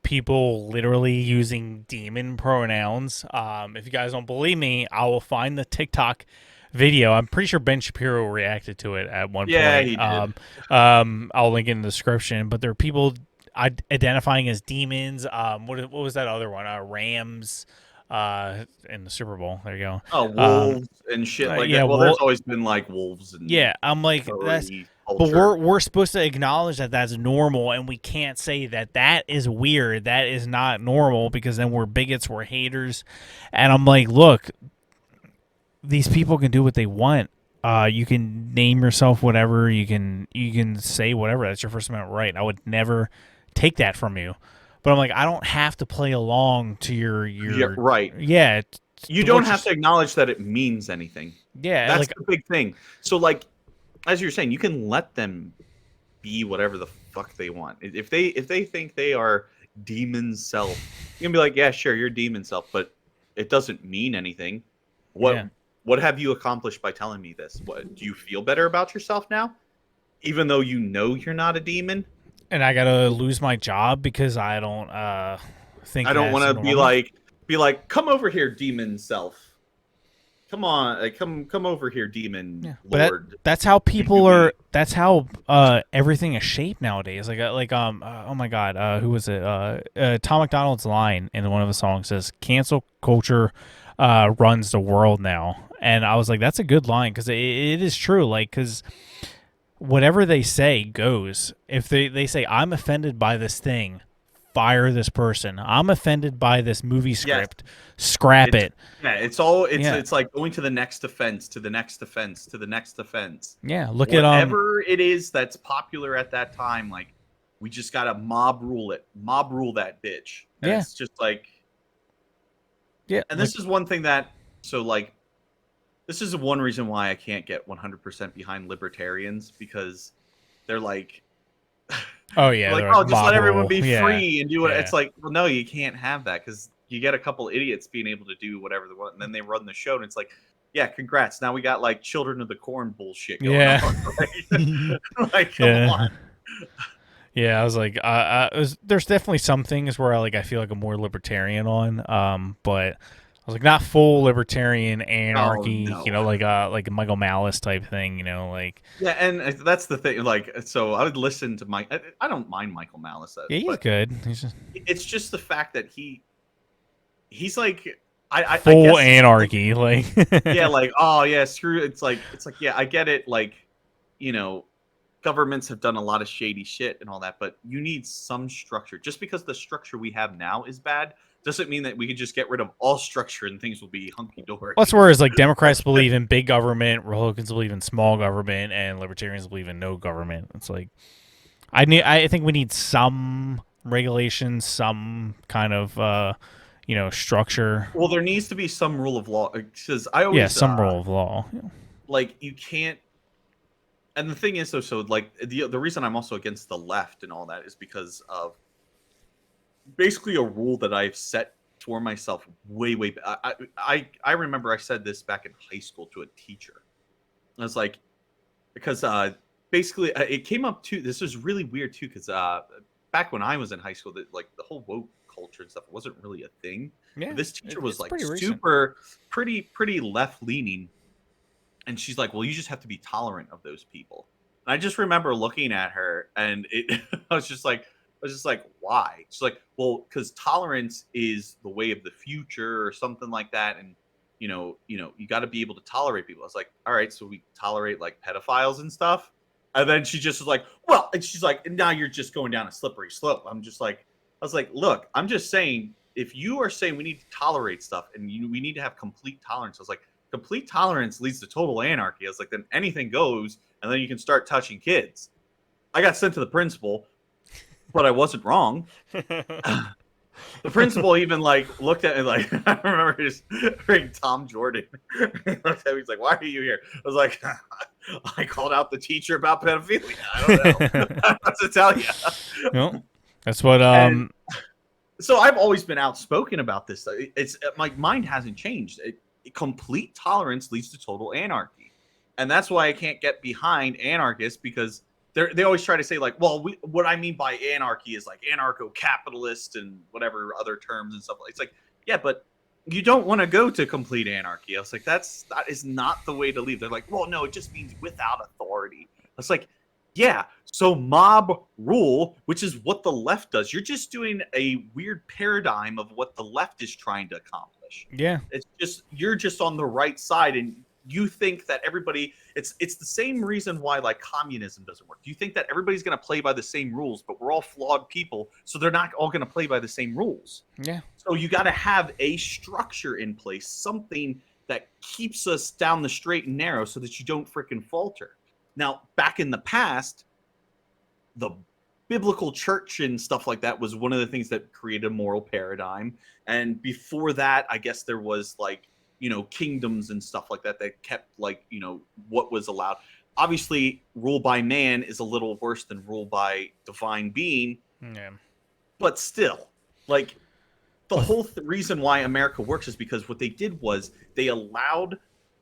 people literally using demon pronouns. If you guys don't believe me, I will find the TikTok video. I'm pretty sure Ben Shapiro reacted to it at one Yeah, point. he did. I'll link it in the description. But there are people identifying as demons. What was that other one? Rams. In the Super Bowl. There you go. Oh, wolves and shit like Yeah. that. Well, there's Well, always been like wolves and yeah. I'm like that's. furry But culture. we're supposed to acknowledge that that's normal, and we can't say that that is weird. That is not normal because then we're bigots, we're haters, and I'm like, look, these people can do what they want. You can name yourself whatever. You can say whatever. That's your First Amendment right. I would never take that from you. But I'm like, I don't have to play along to your Yeah, right. yeah. You don't have to acknowledge that it means anything. Yeah, That's like the big thing. So, like, as you're saying, you can let them be whatever the fuck they want. If they think they are demon self, you can be like, yeah, sure, you're demon self, but it doesn't mean anything. What yeah. what have you accomplished by telling me this? What do you feel better about yourself now, even though you know you're not a demon? And I gotta lose my job because I don't think I don't want that's to normal. be like, come over here, demon self. Come on, come over here, demon Yeah, but lord. that's how And people do are. me. That's how everything is shaped nowadays. Oh my god, who was it? Tom McDonald's line in one of the songs says, "Cancel culture runs the world now," and I was like, that's a good line because it is true. Like, because whatever they say goes. If they say I'm offended by this thing, fire this person. I'm offended by this movie Yes, script, scrap it's it. yeah, it's all Yeah, it's like going to the next offense, to the next offense, to the next offense. yeah. Look at Whatever it is that's popular at that time, like we just gotta mob rule that bitch, and yeah, it's just like, yeah. and Like this is one thing that so like this is one reason why I can't get 100% behind libertarians because they're like oh they're yeah, like, they're like oh, just let mob everyone rule. be Yeah, free and do what yeah. it's like. Well, no, you can't have that because you get a couple idiots being able to do whatever they want, and then they run the show, and it's like, yeah, congrats. Now we got like Children of the Corn bullshit going Yeah. on. Like, come Yeah. on. Yeah, I was like, there's definitely some things where I feel like I'm more libertarian on, but I was like, not full libertarian Oh anarchy, no. like a Michael Malice type thing, like, Yeah, and that's the thing. Like, so I would listen to Mike. I don't mind Michael Malice, yeah, he's but good. He's just it's just the fact that he's like, I full guess like, anarchy, like, yeah, like, oh yeah, screw. It's like, yeah, I get it. Like, you know, governments have done a lot of shady shit and all that, but you need some structure. Just because the structure we have now is bad doesn't mean that we can just get rid of all structure and things will be hunky dory. that's whereas like Democrats believe in big government, Republicans believe in small government, and Libertarians believe in no government. It's like I think we need some regulations, some kind of structure. Well, there needs to be some rule of law because I Yeah, always some rule of law. Yeah. like you can't. And the thing is, though, so like the reason I'm also against the left and all that is because of basically a rule that I've set for myself way. I remember I said this back in high school to a teacher. I was like, because basically it came up too. This was really weird too, because back when I was in high school, that like the whole woke culture and stuff wasn't really a thing. Yeah, But this teacher was it's like pretty recent. super, pretty left leaning, and she's like, "Well, you just have to be tolerant of those people." And I just remember looking at her, and I was just like, "Why?" She's like, "Well, because tolerance is the way of the future, or something like that, and you got to be able to tolerate people." I was like, "All right, so we tolerate like pedophiles and stuff." And then she just was like, "Well," and she's like, "Now you're just going down a slippery slope." I'm just like, I was like, "Look, I'm just saying, if you are saying we need to tolerate stuff and we need to have complete tolerance," I was like, complete tolerance leads to total anarchy. I was like, then anything goes, and then you can start touching kids. I got sent to the principal, but I wasn't wrong. The principal even like looked at me like, I remember just hearing Tom Jordan. He looked at me, he's like, "Why are you here?" I was like, "I called out the teacher about pedophilia." I don't know. I don't know what to tell you. Well, that's what And So I've always been outspoken about this. It's my mind hasn't changed. Complete tolerance leads to total anarchy, and that's why I can't get behind anarchists, because they always try to say like, well, what I mean by anarchy is like anarcho-capitalist and whatever other terms and stuff. It's like, yeah, but you don't want to go to complete anarchy. I was like, that is not the way to leave. They're like, well, no, it just means without authority. I was like, yeah, so mob rule, which is what the left does. You're just doing a weird paradigm of what the left is trying to accomplish. Yeah. It's just you're just on the right side, and you think that everybody it's the same reason why like communism doesn't work. You think that everybody's going to play by the same rules, but we're all flawed people, so they're not all going to play by the same rules. Yeah. So you got to have a structure in place, something that keeps us down the straight and narrow so that you don't freaking falter. Now, back in the past, the biblical church and stuff like that was one of the things that created a moral paradigm. And before that, I guess there was like, kingdoms and stuff like that that kept like, what was allowed. Obviously, rule by man is a little worse than rule by divine being. Yeah. But still, like, the whole reason why America works is because what they did was they allowed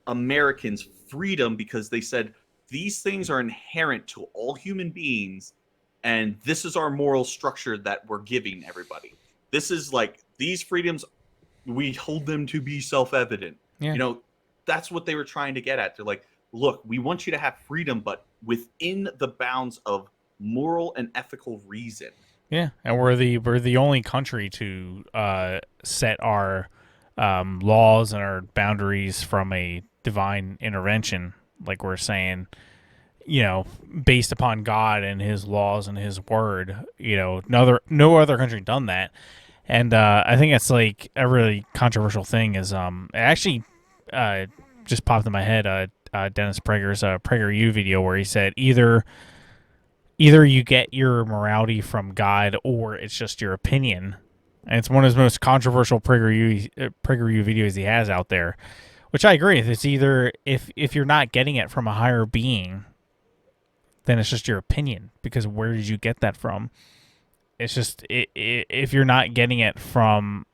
Americans freedom, because they said, these things are inherent to all human beings, and this is our moral structure that we're giving everybody. This is like, these freedoms, we hold them to be self-evident. Yeah. That's what they were trying to get at. They're like, look, we want you to have freedom, but within the bounds of moral and ethical reason. Yeah, and we're the only country to set our laws and our boundaries from a divine intervention, like we're saying, based upon God and His laws and His word. No other country done that, and I think it's like a really controversial thing. Is it actually just popped in my head? Dennis Prager's PragerU video where he said either you get your morality from God or it's just your opinion. And it's one of his most controversial PragerU videos he has out there, which I agree with. It's either if you're not getting it from a higher being, then it's just your opinion, because where did you get that from? It's just if you're not getting it from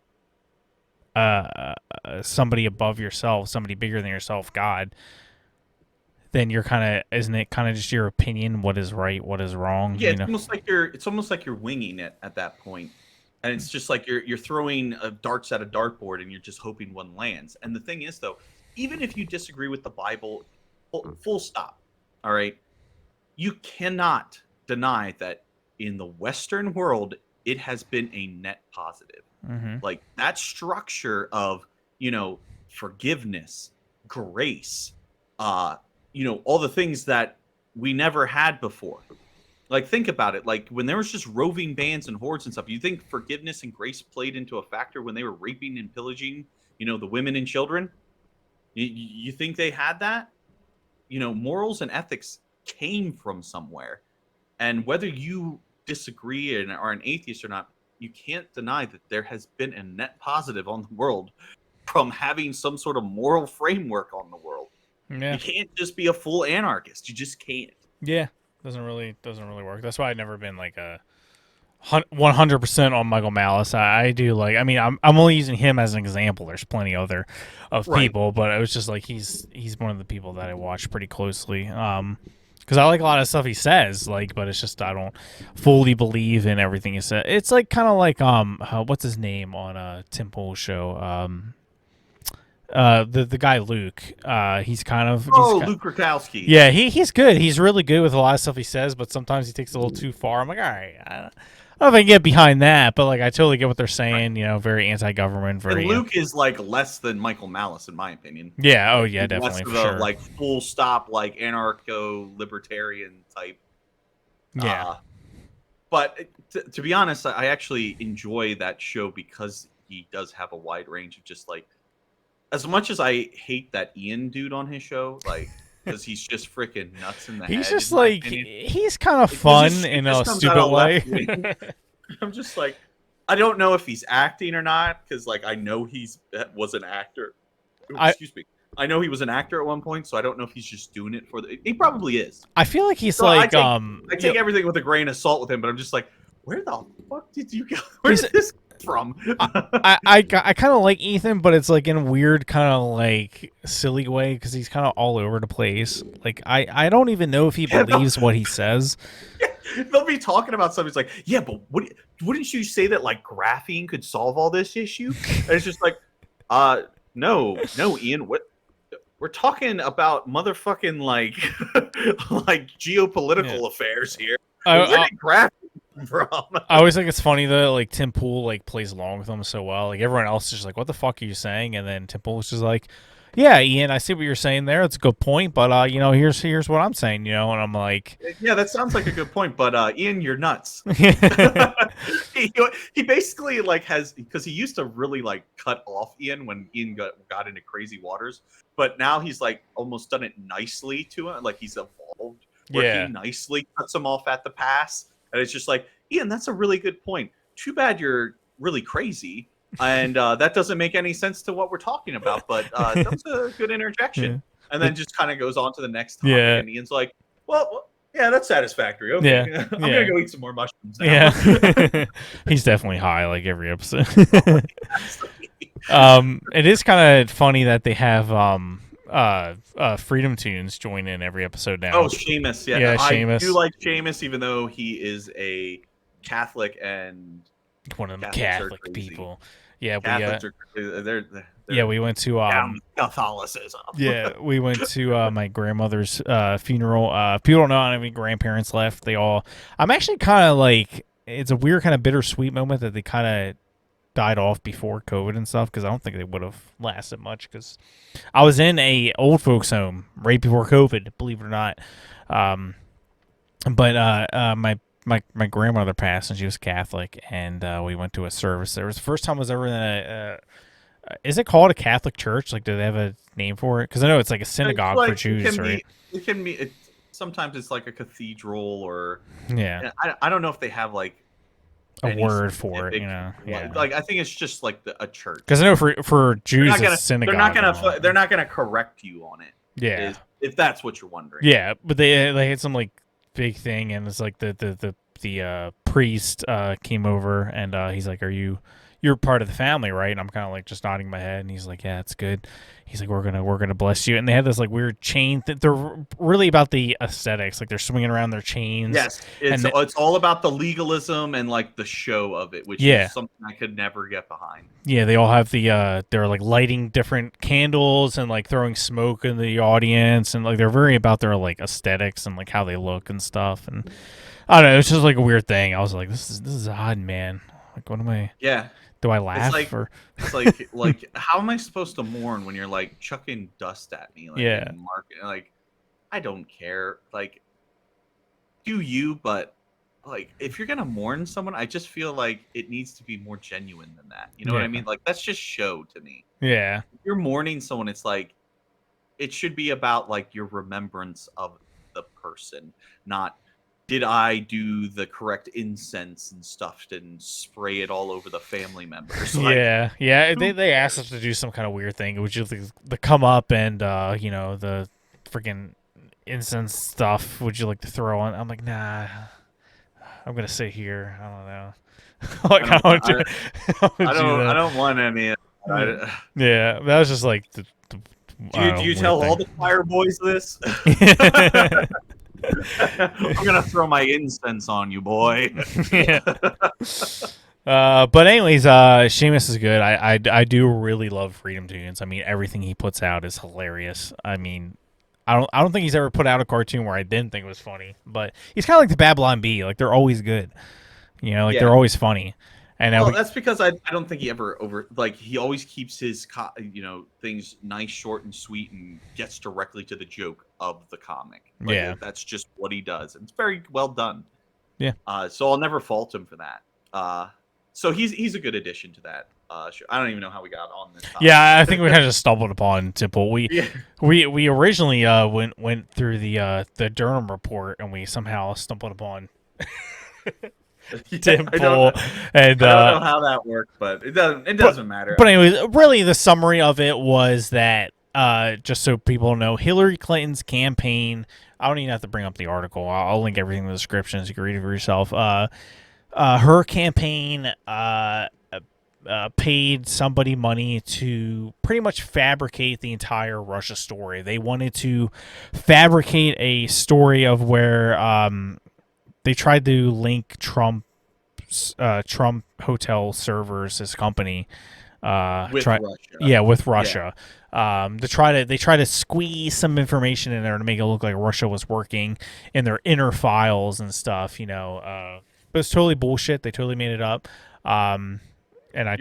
somebody above yourself, somebody bigger than yourself, God, then you're isn't it kind of just your opinion, what is right, what is wrong? Yeah, it's almost like you're winging it at that point. And it's just like you're throwing darts at a dartboard and you're just hoping one lands. And the thing is, though, even if you disagree with the Bible, full stop, all right, you cannot deny that in the Western world, it has been a net positive. Mm-hmm. Like that structure of, forgiveness, grace, all the things that we never had before. Like, think about it. Like, when there was just roving bands and hordes and stuff, you think forgiveness and grace played into a factor when they were raping and pillaging, the women and children? You think they had that? Morals and ethics came from somewhere. And whether you disagree and are an atheist or not, you can't deny that there has been a net positive on the world from having some sort of moral framework on the world. Yeah. You can't just be a full anarchist. You just can't. Yeah. Doesn't really work. That's why I've never been like a 100% on Michael Malice. I do like. I mean, I'm only using him as an example. There's plenty of people, but it was just like he's one of the people that I watch pretty closely. Because I like a lot of stuff he says, but it's just I don't fully believe in everything he said. It's like kind of like what's his name on Tim Pool's show? The guy Luke, he's kind of Luke Rakowski. Yeah, he's good. He's really good with a lot of stuff he says, but sometimes he takes it a little too far. I'm like, all right, I don't know if I can get behind that, but like I totally get what they're saying. Right. Very anti-government. Very. And Luke is like less than Michael Malice, in my opinion. Yeah. Oh yeah, definitely. Less of a like full stop like anarcho-libertarian type. Yeah. But to be honest, I actually enjoy that show because he does have a wide range of just like. As much as I hate that Ian dude on his show, like, because he's just freaking nuts in the head. He's just like, he's kind of fun in a stupid way. I'm just like, I don't know if he's acting or not, because, like, I know was an actor. Excuse me. I know he was an actor at one point, so I don't know if he's just doing it for he probably is. I feel like he's like, I take everything with a grain of salt with him, but I'm just like, where the fuck did you go? Where did this from. I kind of like Ethan, but it's like in a weird kind of like silly way because he's kind of all over the place. Like I don't even know if he Yeah, believes what he says. they'll be talking about something. It's like, yeah, but wouldn't you say that like graphene could solve all this issue? And it's just like, no, Ian. What we're talking about motherfucking like like geopolitical affairs here. Where did graphene come from? I always think it's funny that like Tim Pool like plays along with him so well. Like everyone else is just like, "What the fuck are you saying?" And then Tim Pool's just like, "Yeah, Ian, I see what you're saying there. It's a good point, but you know, here's what I'm saying, you know." And I'm like, yeah, that sounds like a good point, but Ian, you're nuts. he basically like has, because he used to really like cut off Ian when Ian got into crazy waters, but now he's like almost done it nicely to him. Like he's evolved where he nicely cuts him off at the pass, and it's just like, Ian, that's a really good point. Too bad you're really crazy, and that doesn't make any sense to what we're talking about, but that was a good interjection. Yeah. And then just kind of goes on to the next topic, and Ian's like, well, yeah, that's satisfactory. Okay, I'm gonna go eat some more mushrooms now. Yeah, he's definitely high like every episode. It is kind of funny that they have Freedom Tunes join in every episode now. Oh, Seamus, yeah, Seamus. I do like Seamus, even though he is a Catholic and one of them Catholic people. Yeah, Catholics they're we went to Catholicism. Yeah, we went to my grandmother's funeral. People don't know I don't have any grandparents left. I'm actually kind of like, it's a weird kind of bittersweet moment that they kind of died off before COVID and stuff, because I don't think they would have lasted much, because I was in a old folks home right before COVID, believe it or not. But my grandmother passed, and she was Catholic, and we went to a service. There was the first time I was ever in a is it called a Catholic church? Like, do they have a name for it? Because I know it's like a synagogue for Jews, right? It can be. Sometimes it's like a cathedral, or I don't know if they have like a word for it, you know. Like I think it's just like a church. Because I know for Jews, it's synagogue. They're not gonna correct you on it. Yeah, if that's what you're wondering. Yeah, but they had some like big thing, and it's like the priest came over, and he's like, you're part of the family, right? And I'm kind of like just nodding my head, and he's like, yeah, it's good. He's like, we're gonna bless you. And they had this like weird chain. They're really about the aesthetics, like they're swinging around their chains. Yes, it's all about the legalism and like the show of it, which is something I could never get behind. Yeah, they all have they're like lighting different candles and like throwing smoke in the audience, and like they're very about their like aesthetics and like how they look and stuff. And I don't know, it's just like a weird thing. I was like, this is odd, man. Like, what am I? Yeah. Do I laugh? It's like how am I supposed to mourn when you're like chucking dust at me? Like, I don't care. Like, do you? But like, if you're gonna mourn someone, I just feel like it needs to be more genuine than that. You know what I mean? Like, that's just show to me. Yeah. If you're mourning someone, it's like it should be about like your remembrance of the person, not did I do the correct incense and stuff and spray it all over the family members? Like, yeah. They asked us to do some kind of weird thing, which is the come up and you know, the freaking incense stuff. Would you like to throw on? I'm like, nah. I'm gonna sit here. I don't know. Like, I don't want any. Yeah, that was just like. Do you tell all the choir boys this? I'm gonna throw my incense on you, boy. Yeah. But anyways, Seamus is good. I do really love Freedom Tunes. I mean, everything he puts out is hilarious. I mean, I don't think he's ever put out a cartoon where I didn't think it was funny. But he's kind of like the Babylon Bee. Like, they're always good. You know, like they're always funny. And that's because I don't think he ever he always keeps his things nice, short, and sweet, and gets directly to the joke of the comic. Like, that's just what he does. It's very well done. Yeah. So I'll never fault him for that. So he's a good addition to that. Show. I don't even know how we got on this topic. Yeah, I think we kind of just stumbled upon Temple. We originally went through the Durham report, and we somehow stumbled upon. Temple, and I don't know how that worked, but it doesn't matter. But anyway, really, the summary of it was that just so people know, Hillary Clinton's campaign. I don't even have to bring up the article. I'll link everything in the description so you can read it for yourself. her campaign paid somebody money to pretty much fabricate the entire Russia story. They wanted to fabricate a story of where they tried to link Trump hotel servers, his company, With Russia. with Yeah. Russia. They try to squeeze some information in there to make it look like Russia was working in their inner files and stuff, but it's totally bullshit. They totally made it up. And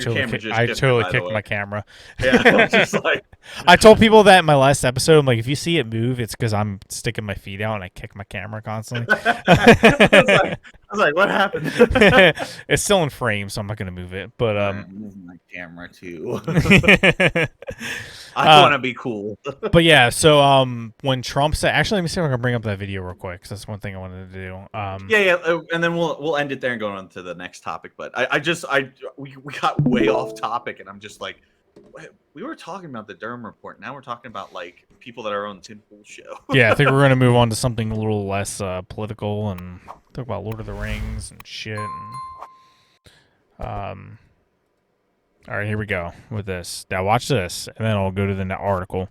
Your camera just shifted, totally by the kicked way. my camera. Yeah, I was just like, I told people that in my last episode. I'm like, if you see it move, it's because I'm sticking my feet out and I kick my camera constantly. I was like, what happened? It's still in frame, so I'm not gonna move it. But I'm moving my camera too. I want to be cool. But yeah, so when Trump said, actually, let me see if I can bring up that video real quick, because that's one thing I wanted to do. And then we'll end it there and go on to the next topic. But we got way off topic, and I'm just like, we were talking about the Durham report. Now we're talking about like people that are on Tim Pool's show. Yeah, I think we're gonna move on to something a little less political and talk about Lord of the Rings and shit. And, all right, here we go with this. Now watch this, and then I'll go to the article.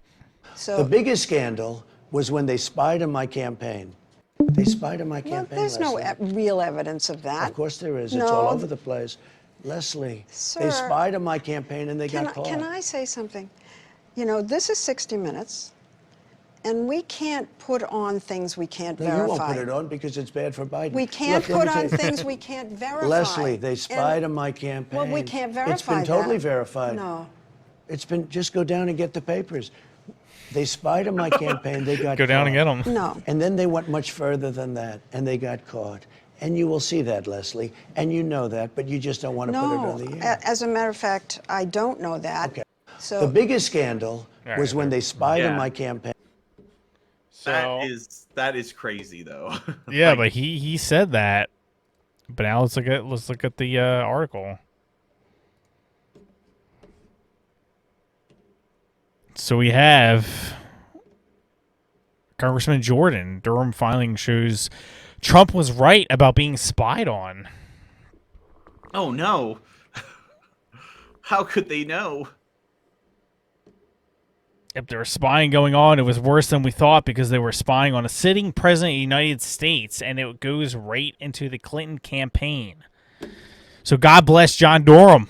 So the biggest scandal was when they spied on my campaign. They spied on my campaign. Well, there's no real evidence of that. Of course there is. No. It's all over the place. Leslie, Sir, they spied on my campaign and they got caught. Can I say something? This is 60 Minutes, and we can't put on things we can't verify. You won't put it on because it's bad for Biden. We can't put on things we can't verify. Leslie, they spied on my campaign. Well, we can't verify It's been that. totally verified. No. It's been, just go down and get the papers. They spied on my campaign, they got Go down caught. and get them. No. And then they went much further than that, and they got caught. And you will see that, Leslie, and you know that, but you just don't want to put it on the air. As a matter of fact, I don't know that. Okay. So The biggest scandal was when they spied on Yeah. my campaign. So That is crazy though. yeah, but he said that. But now let's look at the article. So we have Congressman Jordan. Durham filing shows Trump was right about being spied on. Oh no. How could they know? If there was spying going on, it was worse than we thought because they were spying on a sitting president of the United States, and it goes right into the Clinton campaign. So God bless John Durham.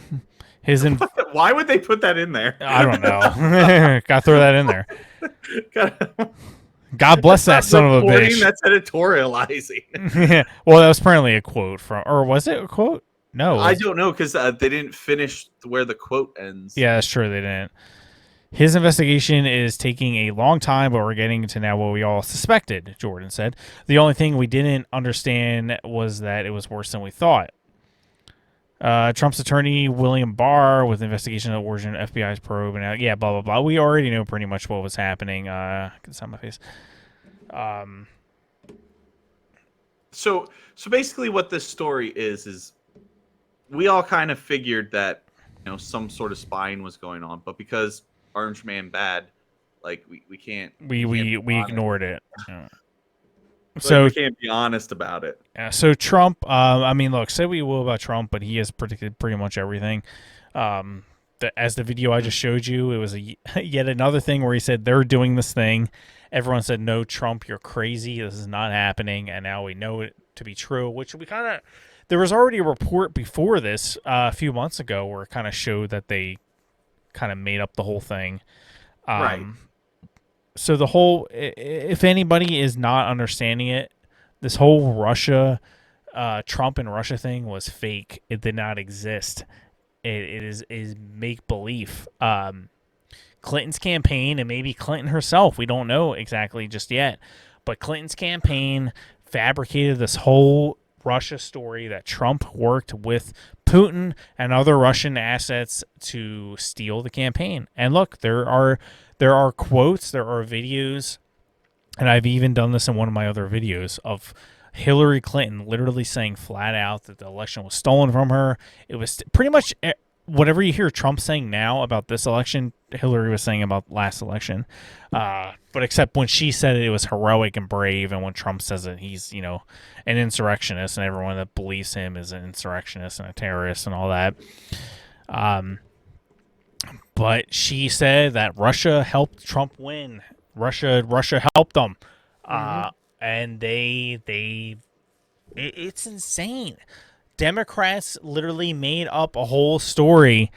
Why would they put that in there? I don't know. Gotta throw that in there. God bless that son of a bitch. That's editorializing. Well, that was apparently a quote from, or was it a quote? No. I don't know because they didn't finish where the quote ends. Yeah, that's true. They didn't. His investigation is taking a long time, but we're getting to now what we all suspected, Jordan said. The only thing we didn't understand was that it was worse than we thought. Trump's attorney, William Barr, with investigation of the origin of FBI's probe, and yeah, blah, blah, blah. We already know pretty much what was happening. It's on my face. So basically what this story is we all kind of figured that, some sort of spying was going on, but because Orange Man bad, like we can't. We ignored it. Yeah. So we can't be honest about it. Yeah, so Trump, I mean, look, say what you will about Trump, but he has predicted pretty much everything. As the video I just showed you, it was yet another thing where he said they're doing this thing. Everyone said, no, Trump, you're crazy. This is not happening. And now we know it to be true, which we kind of, there was already a report before this a few months ago where it kind of showed that they kind of made up the whole thing. Right. So the whole, if anybody is not understanding it, this whole Trump and Russia thing was fake. It did not exist. It is make believe. Clinton's campaign and maybe Clinton herself, we don't know exactly just yet, but Clinton's campaign fabricated this whole Russia story that Trump worked with Putin and other Russian assets to steal the campaign. And look, there are quotes, there are videos, and I've even done this in one of my other videos of Hillary Clinton literally saying flat out that the election was stolen from her. It was pretty much whatever you hear Trump saying now about this election, Hillary was saying about last election. But except when she said it was heroic and brave, and when Trump says it, he's, you know, an insurrectionist, and everyone that believes him is an insurrectionist and a terrorist and all that. But she said that Russia helped Trump win. Russia helped them. And it's insane. Democrats literally made up a whole story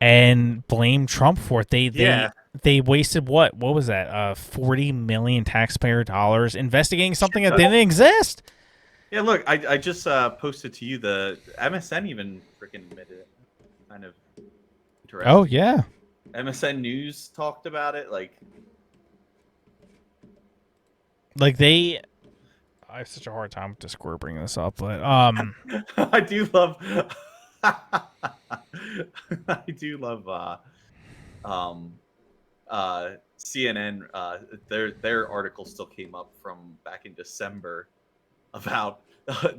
and blamed Trump for it. They wasted what was that? $40 million taxpayer dollars investigating something that didn't exist. Yeah, look, I just posted to you the MSN even freaking admitted it. Kind of interesting. Oh yeah. MSN News talked about it, like they. I have such a hard time with Discord bringing this up, but I do love I do love CNN, their article still came up from back in December about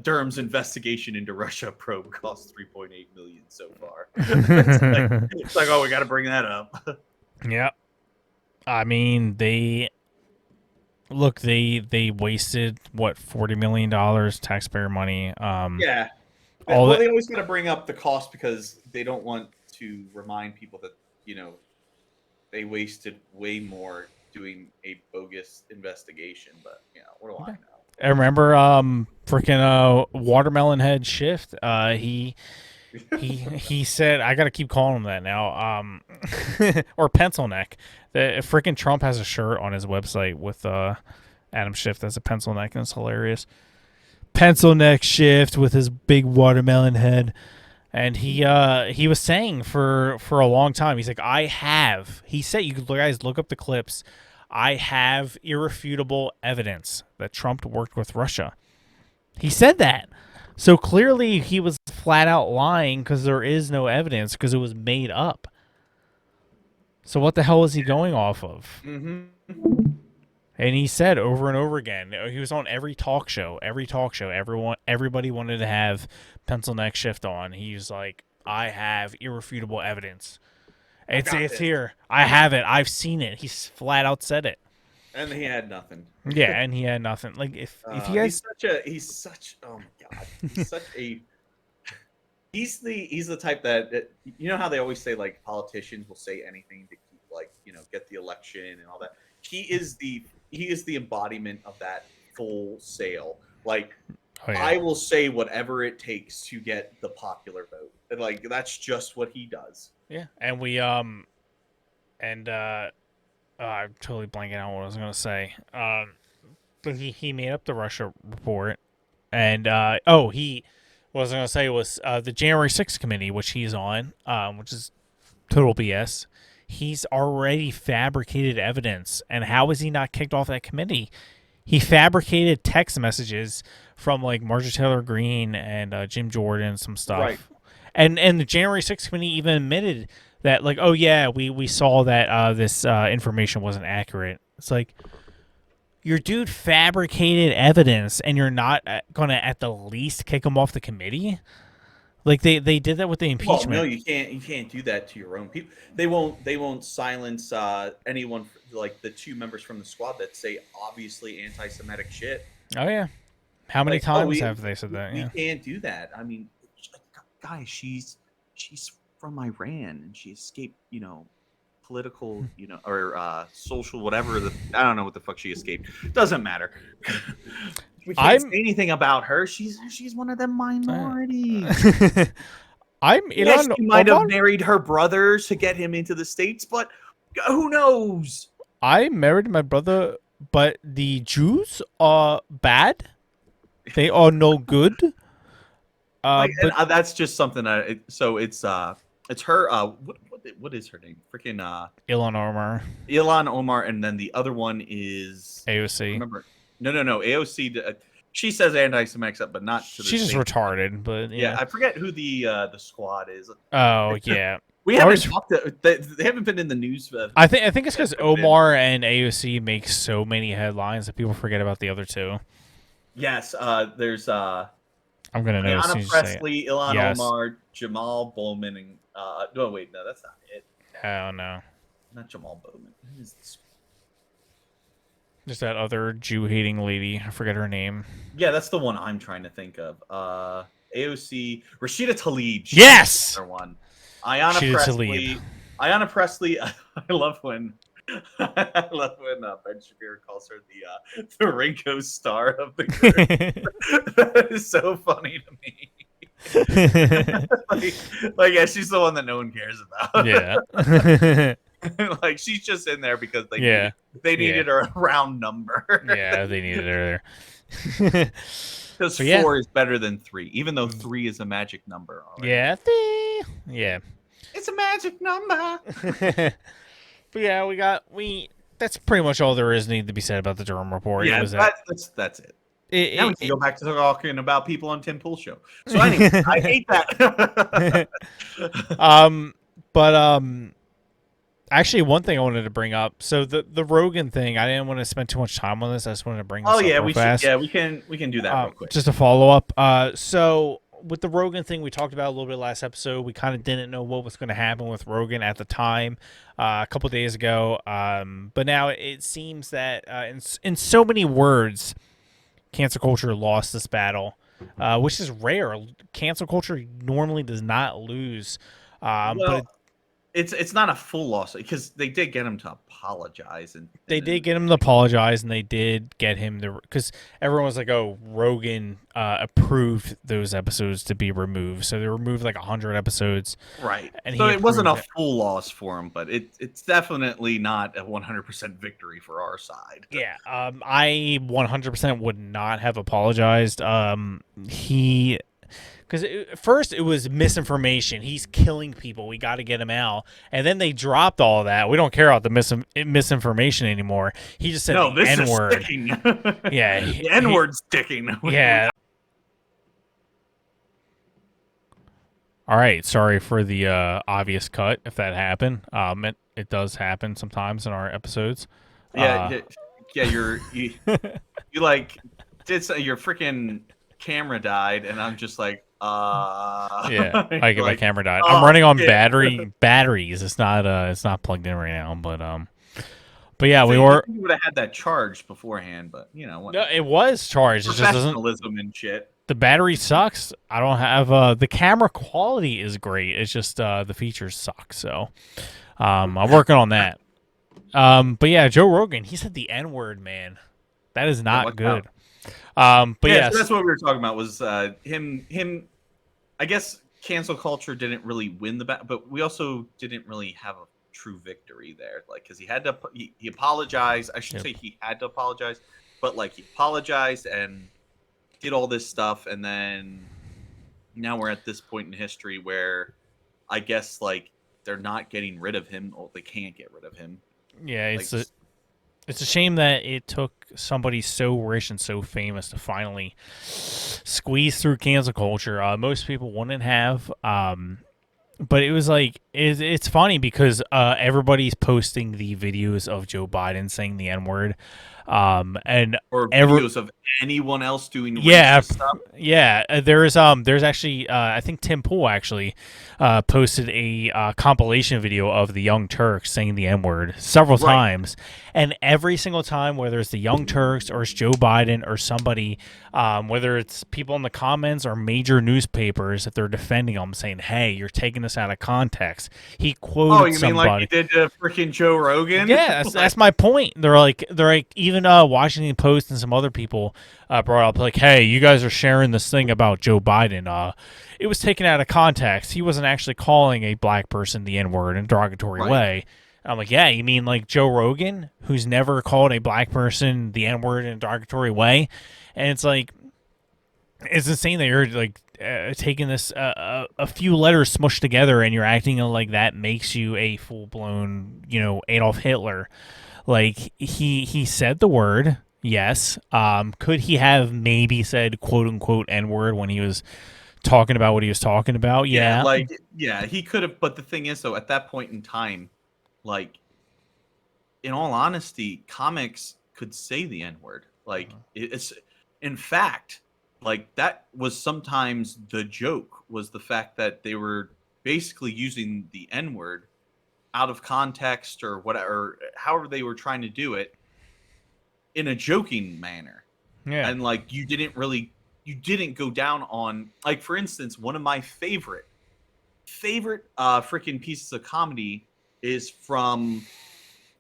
Durham's investigation into Russia probe cost $3.8 million so far. It's like, oh, we got to bring that up. Yeah. I mean, they wasted what, $40 million taxpayer money. Yeah. They always got to bring up the cost because they don't want to remind people that, you know, they wasted way more doing a bogus investigation. But, you know, what do I know? I remember freaking Watermelon Head Shift. He said, I gotta keep calling him that now. Or Pencil Neck. The freaking Trump has a shirt on his website with Adam Schiff as a pencil neck, and it's hilarious. Pencil Neck Shift with his big watermelon head. And he was saying for a long time, he's like, he said, you guys look up the clips, I have irrefutable evidence that Trump worked with Russia. He said that. So clearly he was flat out lying because there is no evidence because it was made up. So what the hell is he going off of? Mm-hmm. And he said over and over again, he was on every talk show, everybody wanted to have Pencil Neck Shift on. He's like, I have irrefutable evidence. It's here. I have it. I've seen it. He's flat out said it. And he had nothing. Yeah, and he had nothing. Like if you guys, he's such oh my god, he's such a he's the type that you know how they always say like politicians will say anything to keep like, you know, get the election and all that. He is the embodiment of that full sale. Like, I will say whatever it takes to get the popular vote. And like that's just what he does. Yeah, and I'm totally blanking out what I was gonna say. But he made up the Russia report, and what I was gonna say was the January 6th committee, which he's on, which is total BS. He's already fabricated evidence, and how is he not kicked off that committee? He fabricated text messages from like Marjorie Taylor Greene and Jim Jordan, some stuff. Right. And the January 6th committee even admitted that, like, oh yeah, we saw that this information wasn't accurate. It's like, your dude fabricated evidence, and you're not gonna at the least kick him off the committee. Like they did that with the impeachment. Well, no, you can't do that to your own people. They won't silence anyone like the two members from the squad that say obviously anti-Semitic shit. Oh yeah, how many times have they said that? We can't do that. I mean, guys, she's from Iran and she escaped, you know, political, you know, or social whatever. I don't know what the fuck she escaped. Doesn't matter. We can't say anything about her. She's one of the minorities. Yes, she might have married her brother to get him into the States, but who knows? I married my brother, but the Jews are bad. They are no good. But that's just something. So it's her. What is her name? Freaking Ilhan Omar. Ilhan Omar, and then the other one is AOC. Remember? No. AOC. She says anti-Semitic stuff, but not to the She's just retarded. But yeah, I forget who the squad is. Oh yeah. We haven't talked. They haven't been in the news. I think it's because Omar and AOC make so many headlines that people forget about the other two. Yes, there's. I'm gonna know as soon Ayanna as you say it. Presley, Ilhan Yes. Omar, Jamal Bowman, and no, wait, no, that's not it. Oh no. Not Jamal Bowman. Who is this? Just that other Jew-hating lady. I forget her name. Yeah, that's the one I'm trying to think of. AOC, Rashida Tlaib. She's Yes! the other one. Ayanna Rashida Presley. Tlaib. Ayanna Presley. I love when. I love when Ben Shapiro calls her the Ringo Starr of the group. That is so funny to me. like, yeah, she's the one that no one cares about. Yeah. Like, she's just in there because Yeah. they needed a round number. Yeah, they needed her there. Because But yeah. 4 is better than 3, even though 3 is a magic number. Already. Yeah. Yeah. It's a magic number. But yeah, that's pretty much all there is need to be said about the Durham report. Yeah, that's it. Now we can go back to talking about people on Tim Pool's show. So anyway, I hate that. Actually, one thing I wanted to bring up. So the Rogan thing, I didn't want to spend too much time on this. I just wanted to bring this up real fast. Yeah, we can do that real quick. Just a follow up. So with the Rogan thing, we talked about a little bit last episode. We kind of didn't know what was going to happen with Rogan at the time, a couple days ago. But now it seems that in so many words, cancel culture lost this battle, which is rare. Cancel culture normally does not lose. But it's not a full loss because they did get him to apologize, and they did get him to apologize, and they did get him to, because everyone was like, "Oh, Rogan approved those episodes to be removed," so they removed like 100 episodes, right? And so it wasn't a full loss for him, but it's definitely not a 100% victory for our side. Yeah, I 100% would not have apologized. Because first it was misinformation. He's killing people. We got to get him out. And then they dropped all of that. We don't care about the misinformation anymore. He just said the N-word. Is sticking. Yeah. The N-word's sticking. Yeah. All right. Sorry for the obvious cut if that happened. It does happen sometimes in our episodes. Yeah. You like did your freaking camera died, and I'm just like, yeah, like my camera died. Oh, I'm running on batteries. It's not plugged in right now, but yeah, we were. You would have had that charged beforehand, but you know what? No, it was charged. It just doesn't. Professionalism and shit. The battery sucks. I don't have the camera quality is great. It's just the features suck. So I'm working on that. But yeah, Joe Rogan, he said the N-word, man. That is not good. But yeah, so that's what we were talking about was him. I guess cancel culture didn't really win the battle, but we also didn't really have a true victory there. Like, because he apologized. I should say he had to apologize, but like he apologized and did all this stuff, and then now we're at this point in history where I guess like they're not getting rid of him, or they can't get rid of him. Yeah, it's a shame that it took somebody so rich and so famous to finally squeeze through cancel culture. Most people wouldn't have. But it was like, it's funny because everybody's posting the videos of Joe Biden saying the N-word. And or videos of anyone else doing racist stuff. Yeah, there's actually I think Tim Pool actually posted a compilation video of the Young Turks saying the N-word several times, and every single time, whether it's the Young Turks or it's Joe Biden or somebody, whether it's people in the comments or major newspapers, if they're defending them, saying, "Hey, you're taking this out of context," he quoted Oh, you somebody. mean like you did to freaking Joe Rogan? Yeah, that's my point. They're like even Washington Post and some other people brought up like, "Hey, you guys are sharing this thing about Joe Biden. It was taken out of context. He wasn't actually calling a black person the N-word in a derogatory way." And I'm like, "Yeah, you mean like Joe Rogan, who's never called a black person the N-word in a derogatory way?" And it's like, it's insane that you're like taking this a few letters smushed together and you're acting like that makes you a full-blown, Adolf Hitler. Like, he said the word, yes. Could he have maybe said quote-unquote N-word when he was talking about what he was talking about? Yeah. He could have. But the thing is, though, at that point in time, like, in all honesty, comics could say the N-word. Like, it's, in fact, like that was sometimes the joke, was the fact that they were basically using the N-word out of context or whatever, however they were trying to do it in a joking manner. Yeah. And like you didn't go down on, like, for instance, one of my favorite freaking pieces of comedy is from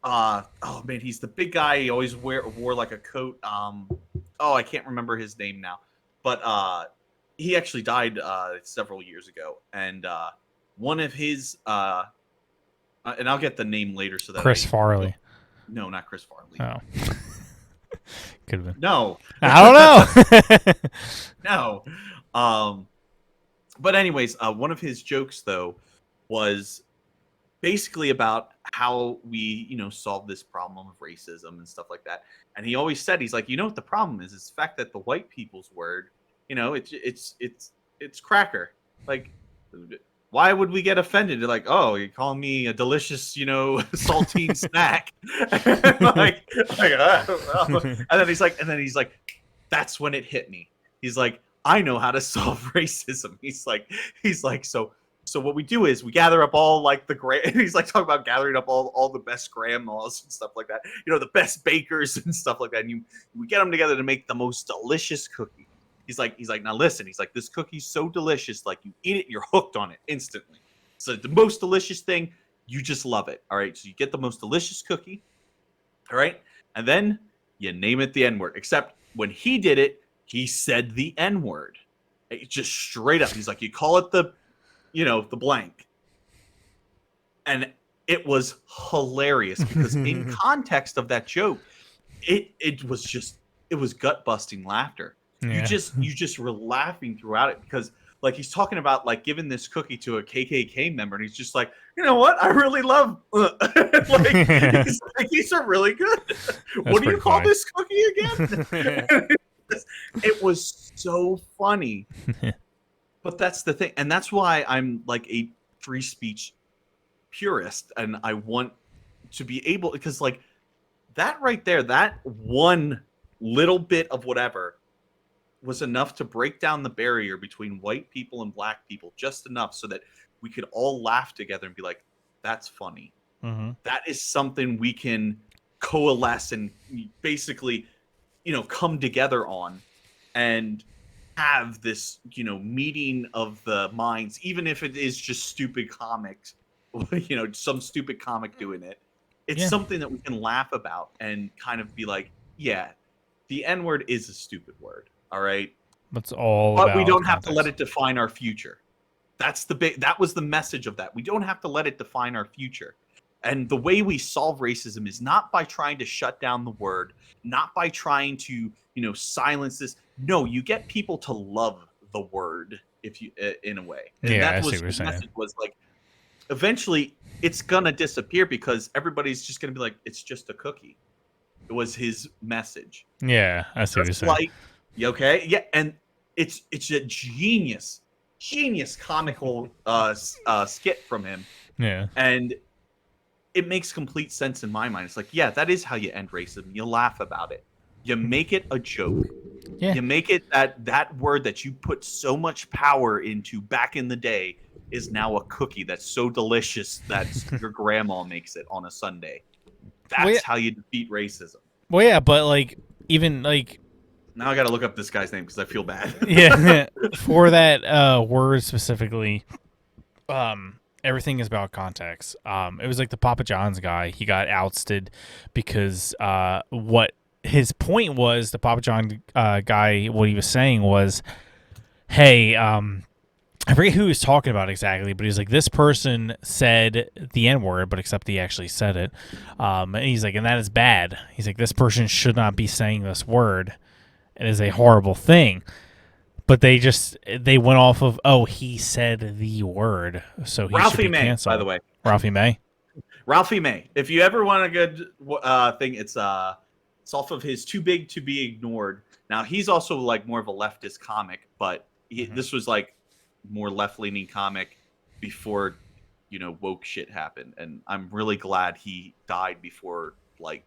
oh man, he's the big guy. He always wore like a coat. Oh, I can't remember his name now, but he actually died several years ago. And one of his and I'll get the name later so that Chris Farley. No, not Chris Farley. Oh. Could have been. No, I don't know. no. But anyways, one of his jokes though was basically about how we, solve this problem of racism and stuff like that. And he always said, he's like, what the problem is? It's the fact that the white people's word, it's cracker. Like, why would we get offended? They're like, oh, you call me a delicious, saltine snack. And then he's like, that's when it hit me. He's like, I know how to solve racism. He's like, so what we do is we gather up all like and he's like talking about gathering up all the best grandmas and stuff like that, the best bakers and stuff like that. And we get them together to make the most delicious cookie. He's like, now listen, he's like, this cookie's so delicious, like you eat it, you're hooked on it instantly. So the most delicious thing, you just love it. All right. So you get the most delicious cookie. All right. And then you name it the N-word, except when he did it, he said the N-word. Just straight up. He's like, you call it the blank. And it was hilarious because in context of that joke, it was gut busting laughter. Yeah. You just were laughing throughout it because like he's talking about like giving this cookie to a KKK member and he's just like, you know what? I really love like these are really good. What do you call this cookie again? It was so funny. But that's the thing. And that's why I'm like a free speech purist. And I want to be able, because like that right there, that one little bit of whatever was enough to break down the barrier between white people and black people, just enough so that we could all laugh together and be like, that's funny. Mm-hmm. That is something we can coalesce and basically, come together on and have this, meeting of the minds, even if it is just stupid comics, some stupid comic doing it. It's something that we can laugh about and kind of be like, yeah, the N-word is a stupid word. All right. That's all. But we don't context. have to let it define our future. That was the message of that. We don't have to let it define our future. And the way we solve racism is not by trying to shut down the word, not by trying to, silence this. No, you get people to love the word if you, in a way. And that was the message was like, eventually it's going to disappear because everybody's just going to be like, it's just a cookie. It was his message. Yeah, I see what you're saying. Like, okay? Yeah, and it's a genius comical skit from him. Yeah. And it makes complete sense in my mind. It's like, yeah, that is how you end racism. You laugh about it. You make it a joke. Yeah. You make it that word that you put so much power into back in the day is now a cookie that's so delicious that your grandma makes it on a Sunday. That's how you defeat racism. Well, yeah, but like even like now I got to look up this guy's name because I feel bad. Yeah, for that word specifically, everything is about context. It was like the Papa John's guy. He got ousted because what his point was, the Papa John guy, what he was saying was, hey, I forget who he was talking about exactly, but he's like, this person said the N-word, but except he actually said it. And he's like, and that is bad. He's like, this person should not be saying this word. It is a horrible thing. But they went off of, oh, he said the word, so he should be canceled. By the way. Ralphie May? Ralphie May. If you ever want a good thing, it's off of his Too Big to Be Ignored. Now, he's also like more of a leftist comic, but this was like more left-leaning comic before, woke shit happened. And I'm really glad he died before, like,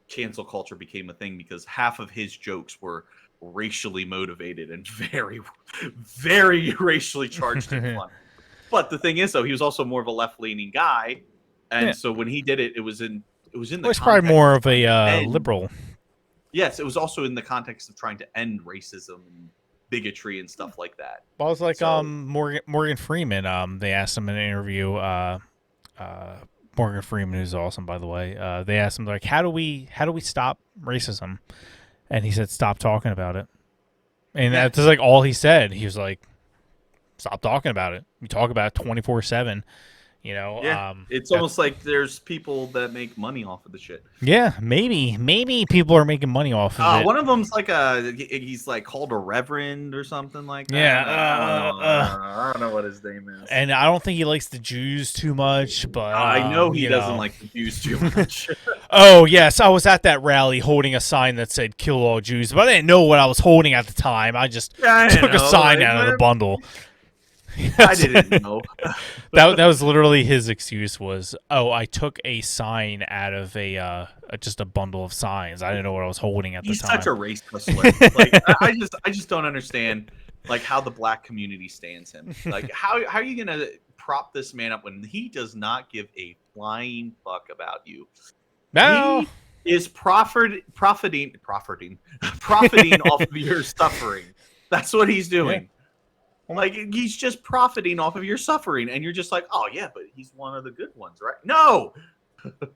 cancel culture became a thing because half of his jokes were racially motivated and very, very racially charged and fun. But the thing is, though, he was also more of a left-leaning guy, and so when he did it, it was in the it's probably more of a end, liberal. Yes, it was also in the context of trying to end racism and bigotry and stuff like that. Well, it's like So- Morgan Freeman. They asked him in an interview. Morgan Freeman, who's awesome, by the way. They asked him like, how do we stop racism? And he said, stop talking about it. And that's like all he said. He was like, stop talking about it. You talk about it 24/7. You know, it's almost like there's people that make money off of the shit. Yeah, maybe people are making money off of it. One of them's like he's like called a reverend or something like that. Yeah, I don't know what his name is. And I don't think he likes the Jews too much, but I know he doesn't like the Jews too much. Oh yes, I was at that rally holding a sign that said "Kill all Jews," but I didn't know what I was holding at the time. I just took a sign out of the bundle. I didn't know. that was literally his excuse was, oh, I took a sign out of a just a bundle of signs. I didn't know what I was holding at the time. He's such a race hustler. Like I just don't understand like how the black community stands him. Like how are you gonna prop this man up when he does not give a flying fuck about you? No. He is profiting off of your suffering. That's what he's doing. Yeah. Like he's just profiting off of your suffering, and you're just like, oh yeah, but he's one of the good ones, right? No.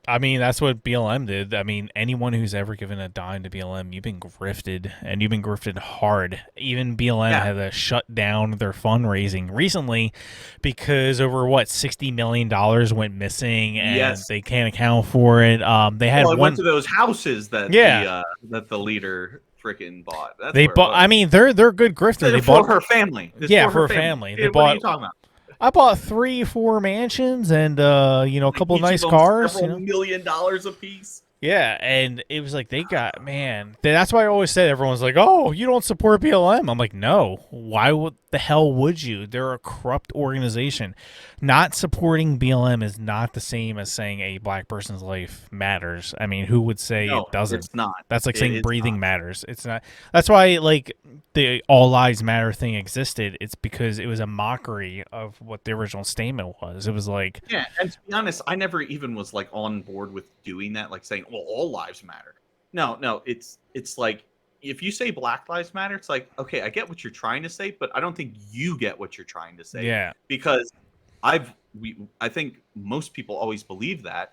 I mean, that's what BLM did. I mean, anyone who's ever given a dime to BLM, you've been grifted, and you've been grifted hard. Even BLM had to shut down their fundraising recently because over $60 million went missing, and they can't account for it. They had went to those houses that that the leader freaking bought. That's they bought. I mean, they're good grifters. They bought for her family. For her family. They what bought. Are you talking about? I bought 3-4 mansions and a couple of nice cars. $1 million a piece. Yeah, and it was like they got That's why I always said everyone's like, "Oh, you don't support BLM." I'm like, "No. Why the hell would you? They're a corrupt organization. Not supporting BLM is not the same as saying a black person's life matters. I mean, who would say it doesn't? It's not. That's like saying breathing matters. It's not. That's why like the All Lives Matter thing existed. It's because it was a mockery of what the original statement was. It was like, yeah, and to be honest, I never even was like on board with doing that, like saying, well, all lives matter. No, it's like if you say Black Lives Matter, it's like, okay, I get what you're trying to say, but I don't think you get what you're trying to say. Yeah. Because I think most people always believe that.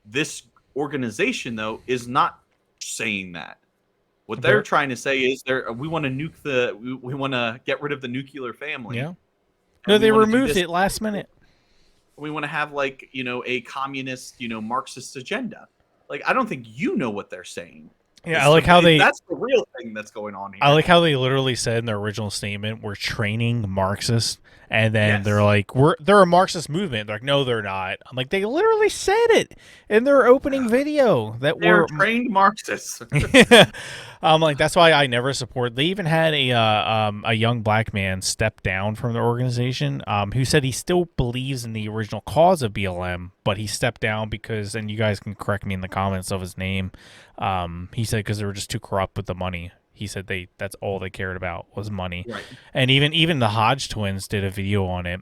This organization though is not saying that. What they're trying to say is we want to nuke we want to get rid of the nuclear family. Yeah. No, they removed it last minute. We want to have like, a communist, Marxist agenda. Like, I don't think you know what they're saying. Yeah, I like how that's the real thing that's going on here. I like how they literally said in their original statement, we're training Marxists, and then they're like, they're a Marxist movement. They're like, no, they're not. I'm like, they literally said it in their opening video that they're trained Marxists. I'm like, that's why I never support. They even had a young black man step down from the organization, who said he still believes in the original cause of BLM, but he stepped down because, and you guys can correct me in the comments of his name. He said because they were just too corrupt with the money. He said that's all they cared about was money. Right. And even the Hodge twins did a video on it,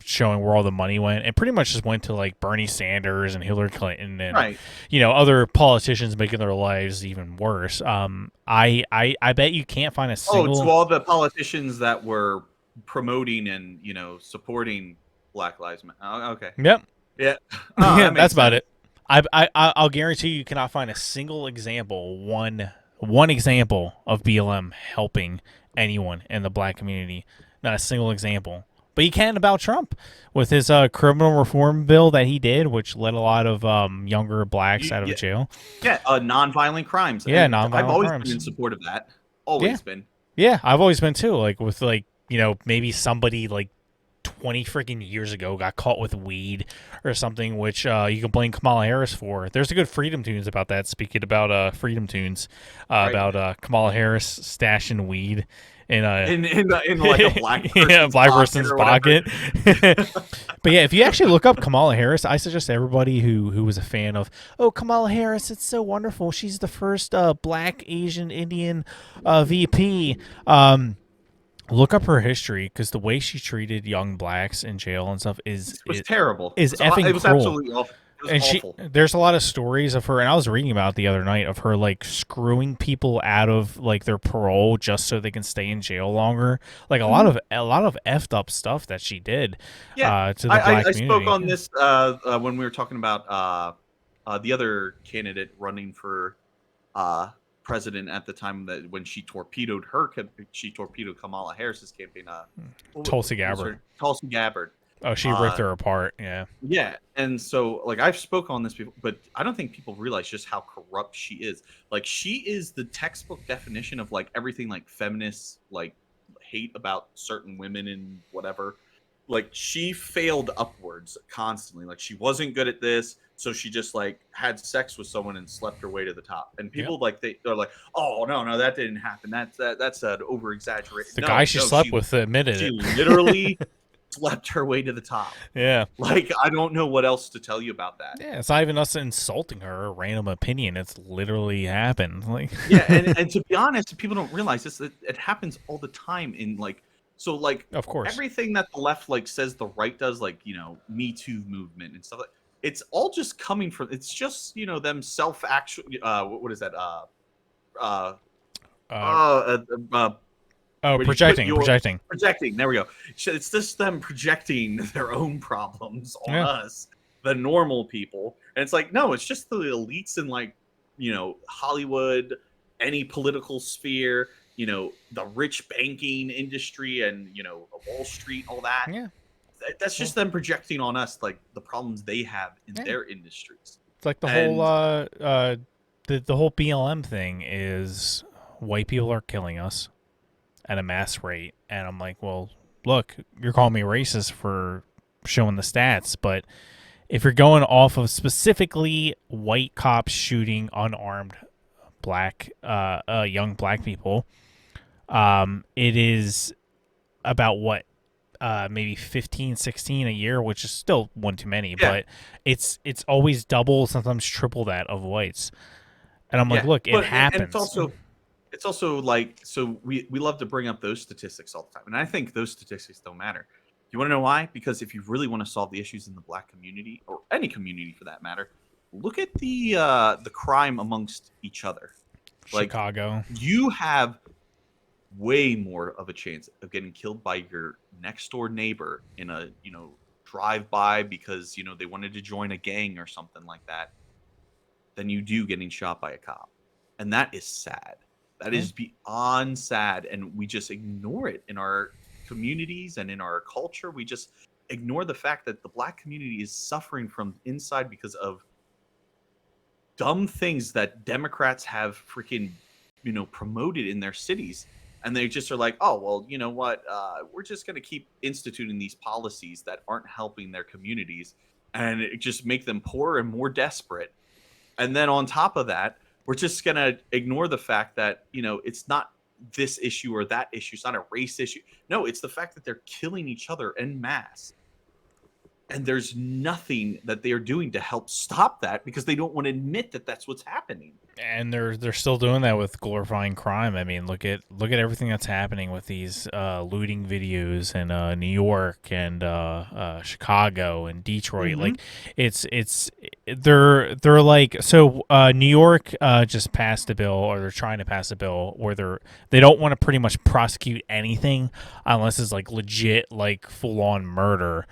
showing where all the money went. It pretty much just went to like Bernie Sanders and Hillary Clinton and other politicians making their lives even worse. I bet you can't find a single. To all the politicians that were promoting and supporting Black Lives Matter. Oh, okay. Yep. Yeah. Yeah, that's about it. I'll guarantee you cannot find a single example, one example of BLM helping anyone in the black community. Not a single example. But you can about Trump with his criminal reform bill that he did, which let a lot of younger blacks out of jail. Yeah, nonviolent crimes. Yeah, nonviolent crimes. I've always been in support of that. Always been. Yeah, I've always been too. Like with maybe somebody like 20 freaking years ago got caught with weed or something, which you can blame Kamala Harris for. There's a good Freedom Tunes about that. Speaking about Freedom Tunes, Right. about Kamala Harris stashing weed in like a black person's black pocket person's or whatever. pocket. But yeah, if you actually look up Kamala Harris, I suggest everybody who was a fan of, oh, Kamala Harris, it's so wonderful. She's the first black Asian Indian VP. Look up her history, because the way she treated young blacks in jail and stuff It was terrible. is It effing was cruel. absolutely awful. It was And awful. there's a lot of stories of her, and I was reading about it the other night, of her like screwing people out of like their parole just so they can stay in jail longer. Like a lot of effed up stuff that she did. Yeah, To the black I community. spoke on this when we were talking about the other candidate running for president at the time, that when she torpedoed Kamala Harris's campaign. Tulsi Gabbard. Tulsi Gabbard. Oh, she ripped her apart. Yeah. Yeah, and so like I've spoke on this before, but I don't think people realize just how corrupt she is. Like she is the textbook definition of like everything like feminists like hate about certain women and whatever. Like she failed upwards constantly. Like she wasn't good at this, so she just like had sex with someone and slept her way to the top. And people like they're like, oh no, that didn't happen. That's an over exaggeration. The guy she slept with admitted she it. literally slept her way to the top. Yeah. Like, I don't know what else to tell you about that. Yeah, it's not even us insulting her or random opinion. It's literally happened. Like, Yeah, and to be honest, people don't realize this. It happens all the time in like, so like, of course, everything that the left like says the right does, like, you know, Me Too movement and stuff like. It's all just coming from. It's just, you know, them self-actual. What is that? Projecting. Projecting. There we go. It's just them projecting their own problems on us, the normal people. And it's like, no, it's just the elites in like, you know, Hollywood, any political sphere, you know, the rich banking industry and, you know, Wall Street, all that. Yeah. That's just them projecting on us like the problems they have in their industries. It's like the whole the whole BLM thing is white people are killing us at a mass rate, and I'm like, well, look, you're calling me racist for showing the stats, but if you're going off of specifically white cops shooting unarmed black young black people, it is about what, maybe 15, 16 a year, which is still one too many, but it's always double, sometimes triple that of whites. And I'm like, look, it happens. And it's also like, so we love to bring up those statistics all the time. And I think those statistics don't matter. You want to know why? Because if you really want to solve the issues in the black community, or any community for that matter, look at the crime amongst each other. Like, Chicago. You have way more of a chance of getting killed by your next door neighbor in a, you know, drive-by because, you know, they wanted to join a gang or something like that, than you do getting shot by a cop. And that is sad. That is beyond sad, and we just ignore it in our communities and in our culture. We just ignore the fact that the black community is suffering from inside because of dumb things that Democrats have freaking, you know, promoted in their cities. And they just are like, oh, well, you know what? We're just going to keep instituting these policies that aren't helping their communities, and it just make them poorer and more desperate. And then on top of that, we're just going to ignore the fact that, you know, it's not this issue or that issue. It's not a race issue. No, it's the fact that they're killing each other en masse. And there's nothing that they are doing to help stop that because they don't want to admit that that's what's happening. And they're still doing that with glorifying crime. I mean, look at everything that's happening with these looting videos in New York and Chicago and Detroit. Like, they're like, so New York just passed a bill, or they're trying to pass a bill where they don't want to pretty much prosecute anything unless it's like legit, like full on murder.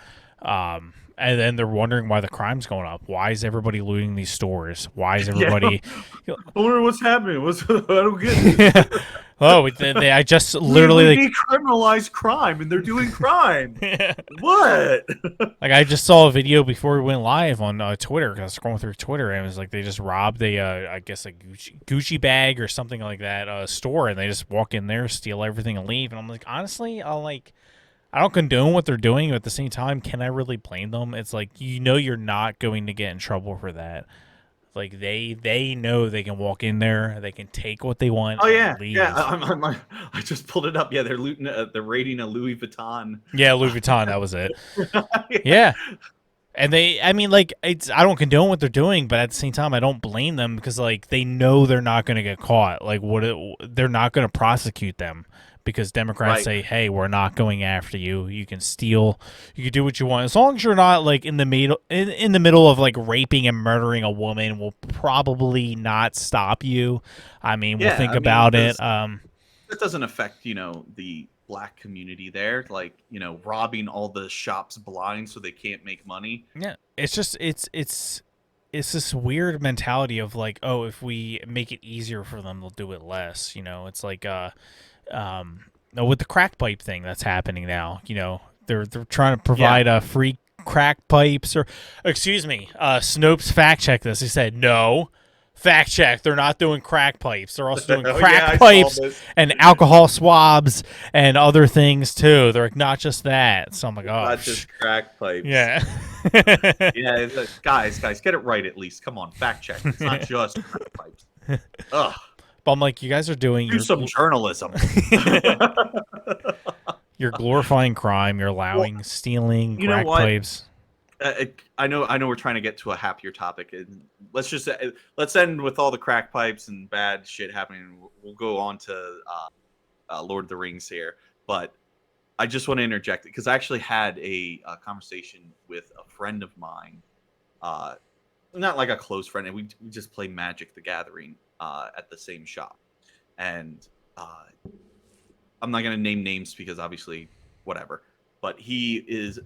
And then they're wondering why the crime's going up. Why is everybody looting these stores? Why is everybody? I wonder what's happening. I don't get it. Oh, I just literally we decriminalize crime, and they're doing crime. What? Like, I just saw a video before we went live on Twitter, because I was scrolling through Twitter, and it was like they just robbed I guess a Gucci bag or something like that store, and they just walk in there, steal everything, and leave. And I'm like, honestly, I don't condone what they're doing, but at the same time, can I really blame them? It's like, you're not going to get in trouble for that. Like they know they can walk in there, they can take what they want Oh and yeah, yeah. leave. I just pulled it up. Yeah, they're looting. They're raiding a Louis Vuitton. Yeah, Louis Vuitton, that was it. Yeah. Yeah. And I mean, like, I don't condone what they're doing, but at the same time, I don't blame them because, like, they know they're not going to get caught. Like, they're not going to prosecute them because Democrats Right. say, hey, we're not going after you. You can steal, you can do what you want. As long as you're not, like, in the middle of, like, raping and murdering a woman, we'll probably not stop you. I mean, we'll Yeah, think I mean, about it. that doesn't affect the black community there, like robbing all the shops blind so they can't make money. Yeah, it's just it's this weird mentality of like, oh, if we make it easier for them, they'll do it less. It's like with the crack pipe thing that's happening now. They're trying to provide free crack pipes or, excuse me, Snopes fact check this. He said no. Fact check. They're not doing crack pipes. They're also doing Oh, crack yeah, I saw pipes this. and alcohol swabs and other things too. They're like, not just that. So I'm like, oh, Not just crack pipes. yeah. Yeah, it's like, guys, get it right at least. Come on, fact check. It's not just crack pipes. Ugh, But I'm like, you guys are doing do some journalism. you're glorifying crime. You're allowing stealing, you know crack what? pipes. I know we're trying to get to a happier topic, and let's end with all the crack pipes and bad shit happening. We'll go on to Lord of the Rings here, but I just want to interject because I actually had a conversation with a friend of mine, not like a close friend, and we just play Magic: The Gathering at the same shop, and I'm not gonna name names because obviously whatever, but he is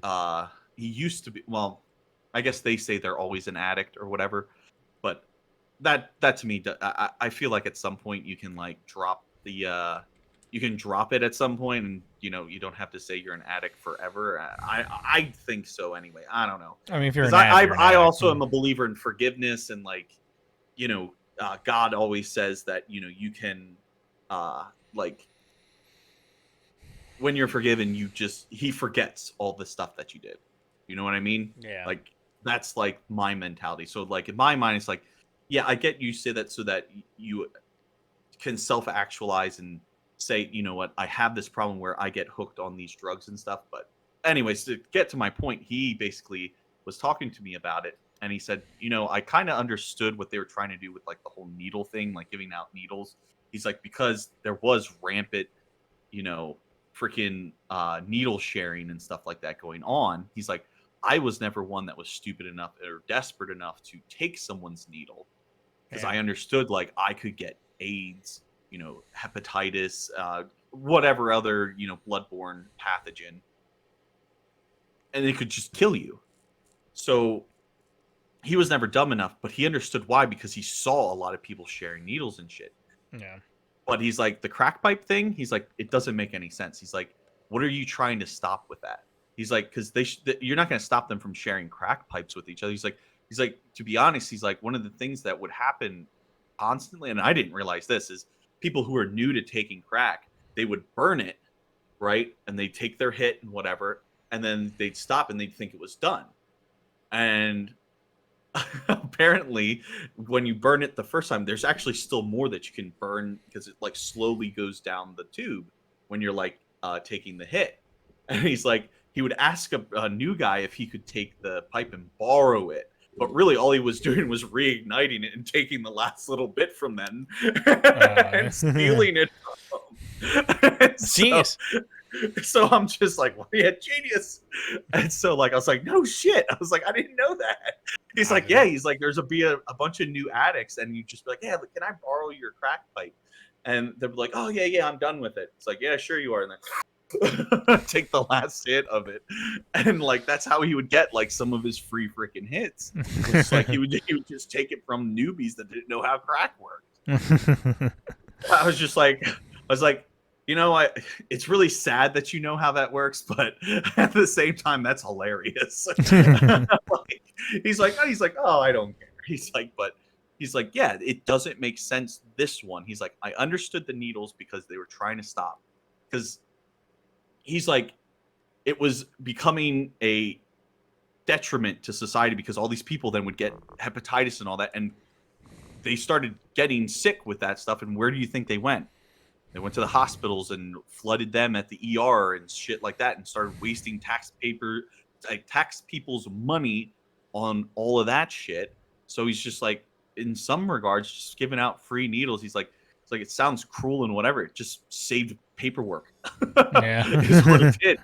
he used to be, well, I guess they say they're always an addict or whatever, but that to me, I feel like at some point you can like drop the you can drop it at some point, and you don't have to say you're an addict forever. I think so anyway. I don't know. I mean, if you're an 'Cause addict, you're an I addict. also am a believer in forgiveness, and like God always says that you can like when you're forgiven, he forgets all the stuff that you did. You know what I mean? Yeah. Like that's like my mentality. So like in my mind, it's like, yeah, I get you say that so that you can self-actualize and say, you know what, I have this problem where I get hooked on these drugs and stuff. But anyways, to get to my point, he basically was talking to me about it, and he said, I kind of understood what they were trying to do with like the whole needle thing, like giving out needles. He's like, because there was rampant, freaking needle sharing and stuff like that going on. He's like, I was never one that was stupid enough or desperate enough to take someone's needle because I understood like I could get AIDS, hepatitis, whatever other, bloodborne pathogen, and it could just kill you. So he was never dumb enough, but he understood why, because he saw a lot of people sharing needles and shit. Yeah. But he's like, the crack pipe thing, he's like, it doesn't make any sense. He's like, what are you trying to stop with that? He's like, because you're not going to stop them from sharing crack pipes with each other. He's like, to be honest, he's like, one of the things that would happen constantly, and I didn't realize this, is people who are new to taking crack, they would burn it, right? And they'd take their hit and whatever, and then they'd stop and they'd think it was done. And apparently when you burn it the first time, there's actually still more that you can burn because it like slowly goes down the tube when you're like taking the hit. And he's like, he would ask a new guy if he could take the pipe and borrow it, but really all he was doing was reigniting it and taking the last little bit from them and stealing it from them. Genius. So I'm just like, well, yeah, genius. And so like I was like, no shit. I was like, I didn't know that. He's like, yeah. He's like, there's a bunch of new addicts, and you just be like, yeah, can I borrow your crack pipe? And they're like, oh yeah, I'm done with it. It's like, yeah, sure you are. And then take the last hit of it, and like that's how he would get like some of his free freaking hits. It's like he would just take it from newbies that didn't know how crack worked. I was like, it's really sad that you know how that works, but at the same time, that's hilarious. Like, he's like, oh, I don't care. He's like, yeah, it doesn't make sense. This one, he's like, I understood the needles because they were trying to stop. Because he's like, it was becoming a detriment to society because all these people then would get hepatitis and all that, and they started getting sick with that stuff. And where do you think they went? They went to the hospitals and flooded them at the ER and shit like that, and started wasting tax people's money on all of that shit. So he's just like, in some regards, just giving out free needles. He's like, it's like, it sounds cruel and whatever. It just saved paperwork. Yeah. Is what it did.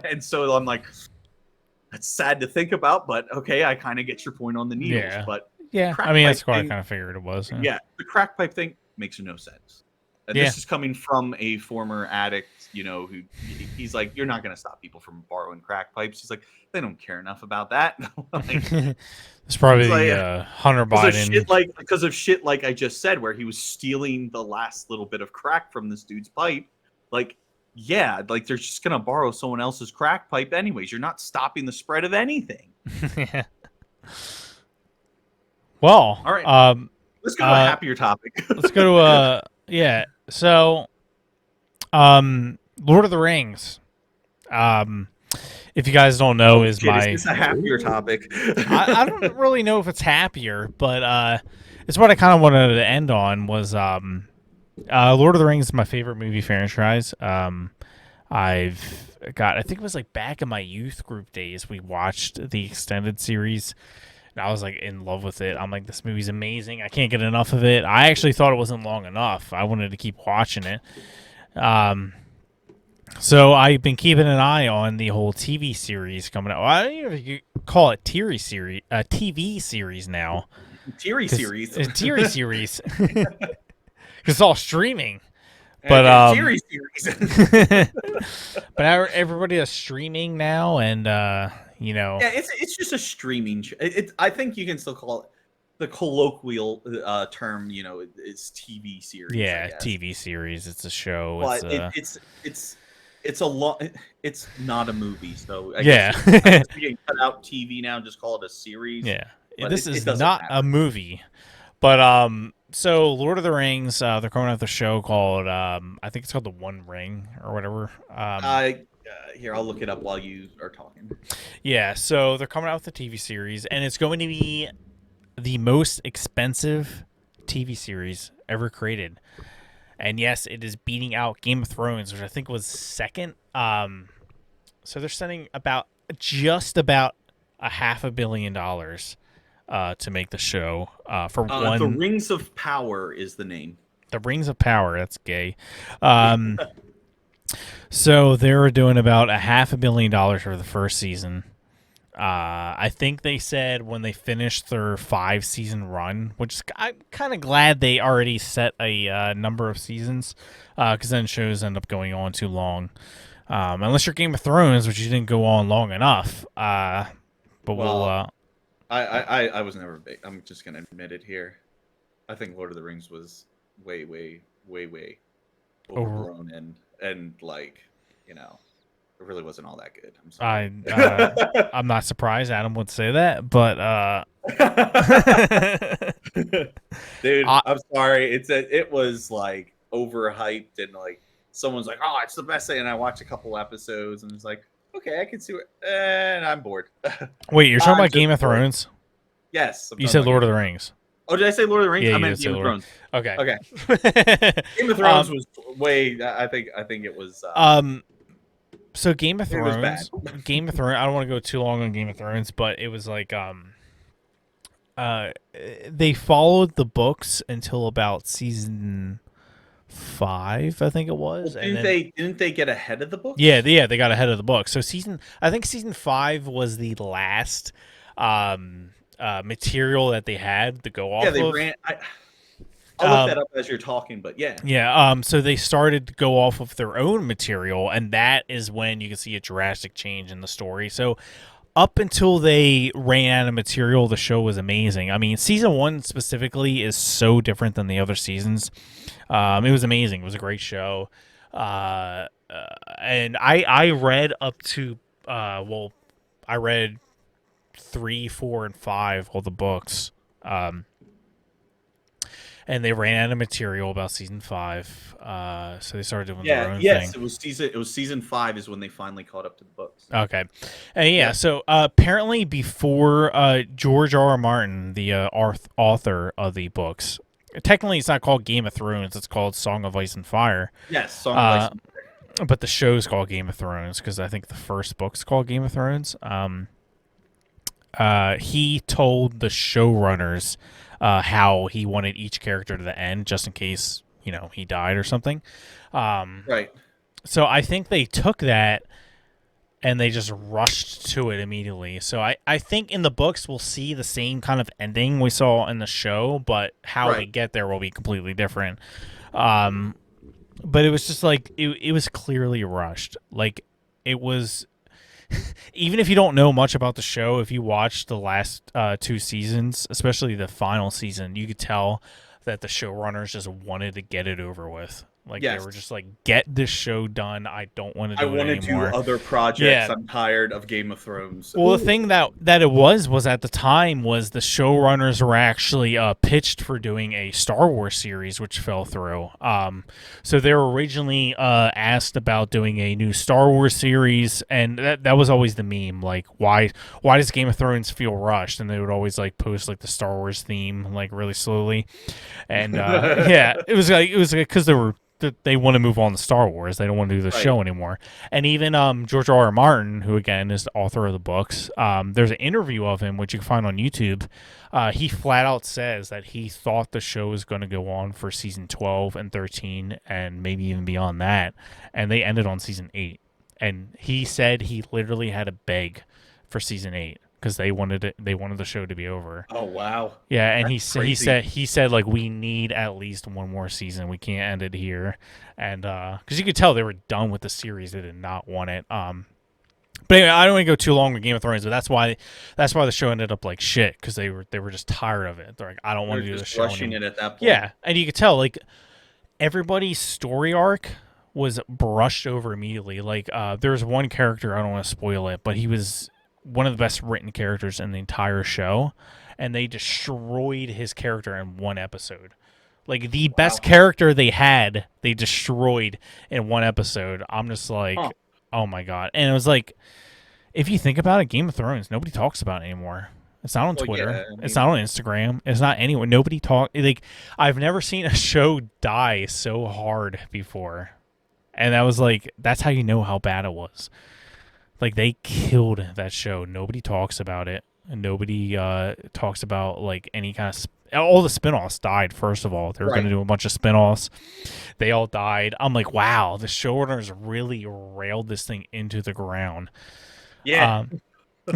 And so I'm like, that's sad to think about, but okay, I kind of get your point on the needles. Yeah. But Yeah, crack I mean, pipe that's what I thing- kind of figured it was. yeah, the crack pipe thing makes no sense. And Yeah. this is coming from a former addict, who he's like, you're not going to stop people from borrowing crack pipes. He's like, they don't care enough about that. Like, It's probably it's like, the Hunter Biden. because of shit like I just said, where he was stealing the last little bit of crack from this dude's pipe. Like, yeah, like they're just going to borrow someone else's crack pipe anyways. You're not stopping the spread of anything. Yeah. Well, All right. Let's go to a happier topic. let's go to yeah. So, Lord of the Rings. If you guys don't know, is Shit, my. is this a happier topic? I don't really know if it's happier, but it's what I kind of wanted to end on was Lord of the Rings is my favorite movie franchise. I think it was like back in my youth group days, we watched the extended series. And I was like in love with it. I'm like, this movie's amazing. I can't get enough of it. I actually thought it wasn't long enough. I wanted to keep watching it. So I've been keeping an eye on the whole TV series coming out. Well, I don't even know if you could call it TV series now. Teary series. It's Teary series. Because it's all streaming. But Teary series. but everybody is streaming now, and Yeah, it's just a streaming. I think you can still call it the colloquial term. Is TV series. yeah, I guess. TV series. It's a show. But it's a lot. It's not a movie, so I guess we can cut out TV now and just call it a series. Yeah, But this it is doesn't not matter. a movie, but so Lord of the Rings, they're coming out with a show called I think it's called The One Ring or whatever. Here, I'll look it up while you are talking. Yeah, so they're coming out with a TV series, and it's going to be the most expensive TV series ever created. And yes, it is beating out Game of Thrones, which I think was second. So they're spending just about $500 million to make the show for one. The Rings of Power is the name. The Rings of Power. That's gay. So they're doing about $500 million for the first season. I think they said when they finished their 5-season run, which I'm kind of glad they already set a number of seasons, because then shows end up going on too long. Unless you're Game of Thrones, which you didn't go on long enough. But Well, I was never big. I'm just gonna admit it here. I think Lord of the Rings was way overgrown and like, it really wasn't all that good. I'm sorry. I'm not surprised Adam would say that, but dude, I'm sorry. It was like overhyped and like someone's like, oh, it's the best thing, and I watched a couple episodes and it's like, okay, I can see it, and I'm bored. wait, you're talking I'm about just Game of bored. Thrones? Yes, You said Lord of the Rings. Oh, did I say Lord of the Rings? Yeah, I you meant did say Game of Lord. Thrones. Okay. Okay. Game of Thrones was way. I think it was. So Game of It was Thrones. Game of Thrones. I don't want to go too long on Game of Thrones, but it was like they followed the books until about season 5, I think it was. Well, and didn't they get ahead of the book? Yeah, they got ahead of the book. So I think season 5 was the last material that they had to go off Yeah, they of. ran. I'll look that up as you're talking, but yeah. Yeah, so they started to go off of their own material, and that is when you can see a drastic change in the story. So up until they ran out of material, the show was amazing. I mean, season 1 specifically is so different than the other seasons. It was amazing. It was a great show. And I read up to, I read 3, 4, and 5, all the books. and they ran out of material about season 5. So they started doing their own Yes, thing. it was season 5 is when they finally caught up to the books. Okay, and yeah. So apparently, before George R. R. Martin, the author of the books, technically it's not called Game of Thrones; it's called Song of Ice and Fire. Yes, Song of Ice and Fire. But the show's called Game of Thrones because I think the first book's called Game of Thrones. He told the showrunners how he wanted each character to the end, just in case he died or something. Right. So I think they took that and they just rushed to it immediately. So I think in the books we'll see the same kind of ending we saw in the show, but how they get there will be completely different. But it was just like it was clearly rushed. Like it was. Even if you don't know much about the show, if you watch the last 2 seasons, especially the final season, you could tell that the showrunners just wanted to get it over with. Like they were just like, "Get this show done. I don't want to do it anymore. I want to do other projects. I'm tired of Game of Thrones." Well, the thing that it was at the time was the showrunners were actually pitched for doing a Star Wars series, which fell through. So they were originally asked about doing a new Star Wars series, and that was always the meme. Like, why does Game of Thrones feel rushed? And they would always like post like the Star Wars theme like really slowly, and it was because they want to move on to Star Wars. They don't want to do the show anymore. And even George R. R. Martin, who again is the author of the books, there's an interview of him which you can find on YouTube. He flat out says that he thought the show was going to go on for season 12 and 13 and maybe even beyond that, and they ended on season 8. And he said he literally had to beg for season 8 because they wanted the show to be over. Oh wow! Yeah, and That's he said like we need at least one more season. We can't end it here, and because you could tell they were done with the series, they did not want it. But anyway, I don't want to go too long with Game of Thrones, but that's why the show ended up like shit because they were just tired of it. They're like, I don't want to do the show rushing anymore. it at that point. Yeah, and you could tell like everybody's story arc was brushed over immediately. Like there was one character, I don't want to spoil it, but he was one of the best written characters in the entire show, and they destroyed his character in one episode. Like the best character they had, they destroyed in one episode. I'm just like, oh my god! And it was like, if you think about it, Game of Thrones, nobody talks about it anymore. It's not on Twitter. Yeah, I mean, it's not on Instagram. It's not anywhere. Nobody talk. Like I've never seen a show die so hard before, and that's how you know how bad it was. Like they killed that show. Nobody talks about it. And nobody talks about like any kind of all the spinoffs died. First of all, they were going to do a bunch of spinoffs. They all died. I'm like, wow, the showrunners really railed this thing into the ground. Yeah,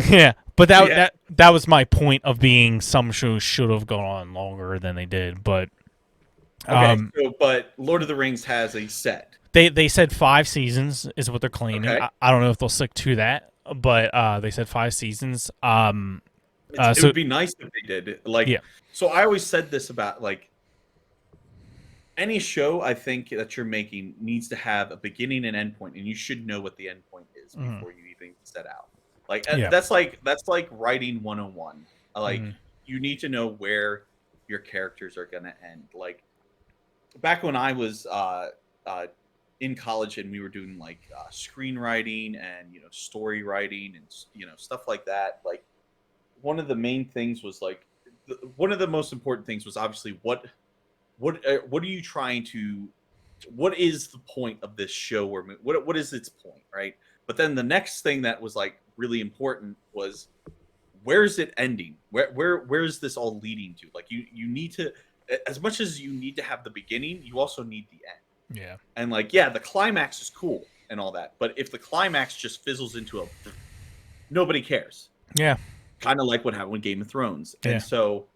yeah. But that was my point of being some shows should have gone on longer than they did. But but Lord of the Rings has a set. They said 5 seasons is what they're claiming. Okay. I don't know if they'll stick to that, but they said 5 seasons. It would be nice if they did. Like, so I always said this about like any show I think that you're making needs to have a beginning and end point, and you should know what the end point is before you even set out. Like that's like writing 101. Like you need to know where your characters are gonna end. Like back when I was in college and we were doing like screenwriting and story writing and stuff like that. Like one of the main things was like one of the most important things was obviously what are you trying to, what is the point of this show or what is its point, right? But then the next thing that was like really important was where's it ending? Where's this all leading to? Like you need to, as much as you need to have the beginning, you also need the end. Yeah. And like, yeah, the climax is cool and all that, but if the climax just fizzles into nobody cares. Yeah. Kind of like what happened with Game of Thrones. And so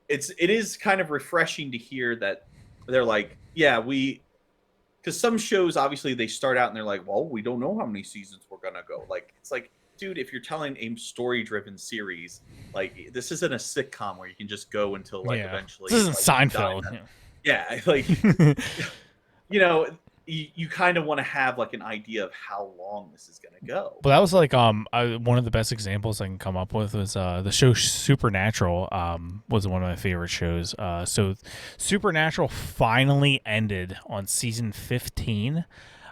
it is kind of refreshing to hear that they're like, yeah, because some shows obviously they start out and they're like, well, we don't know how many seasons we're gonna go. Like it's like, dude, if you're telling a story-driven series, like this isn't a sitcom where you can just go until like eventually. This isn't like, Seinfeld. Yeah, like you kind of want to have like an idea of how long this is going to go. But that was like one of the best examples I can come up with was the show Supernatural was one of my favorite shows. So Supernatural finally ended on season 15.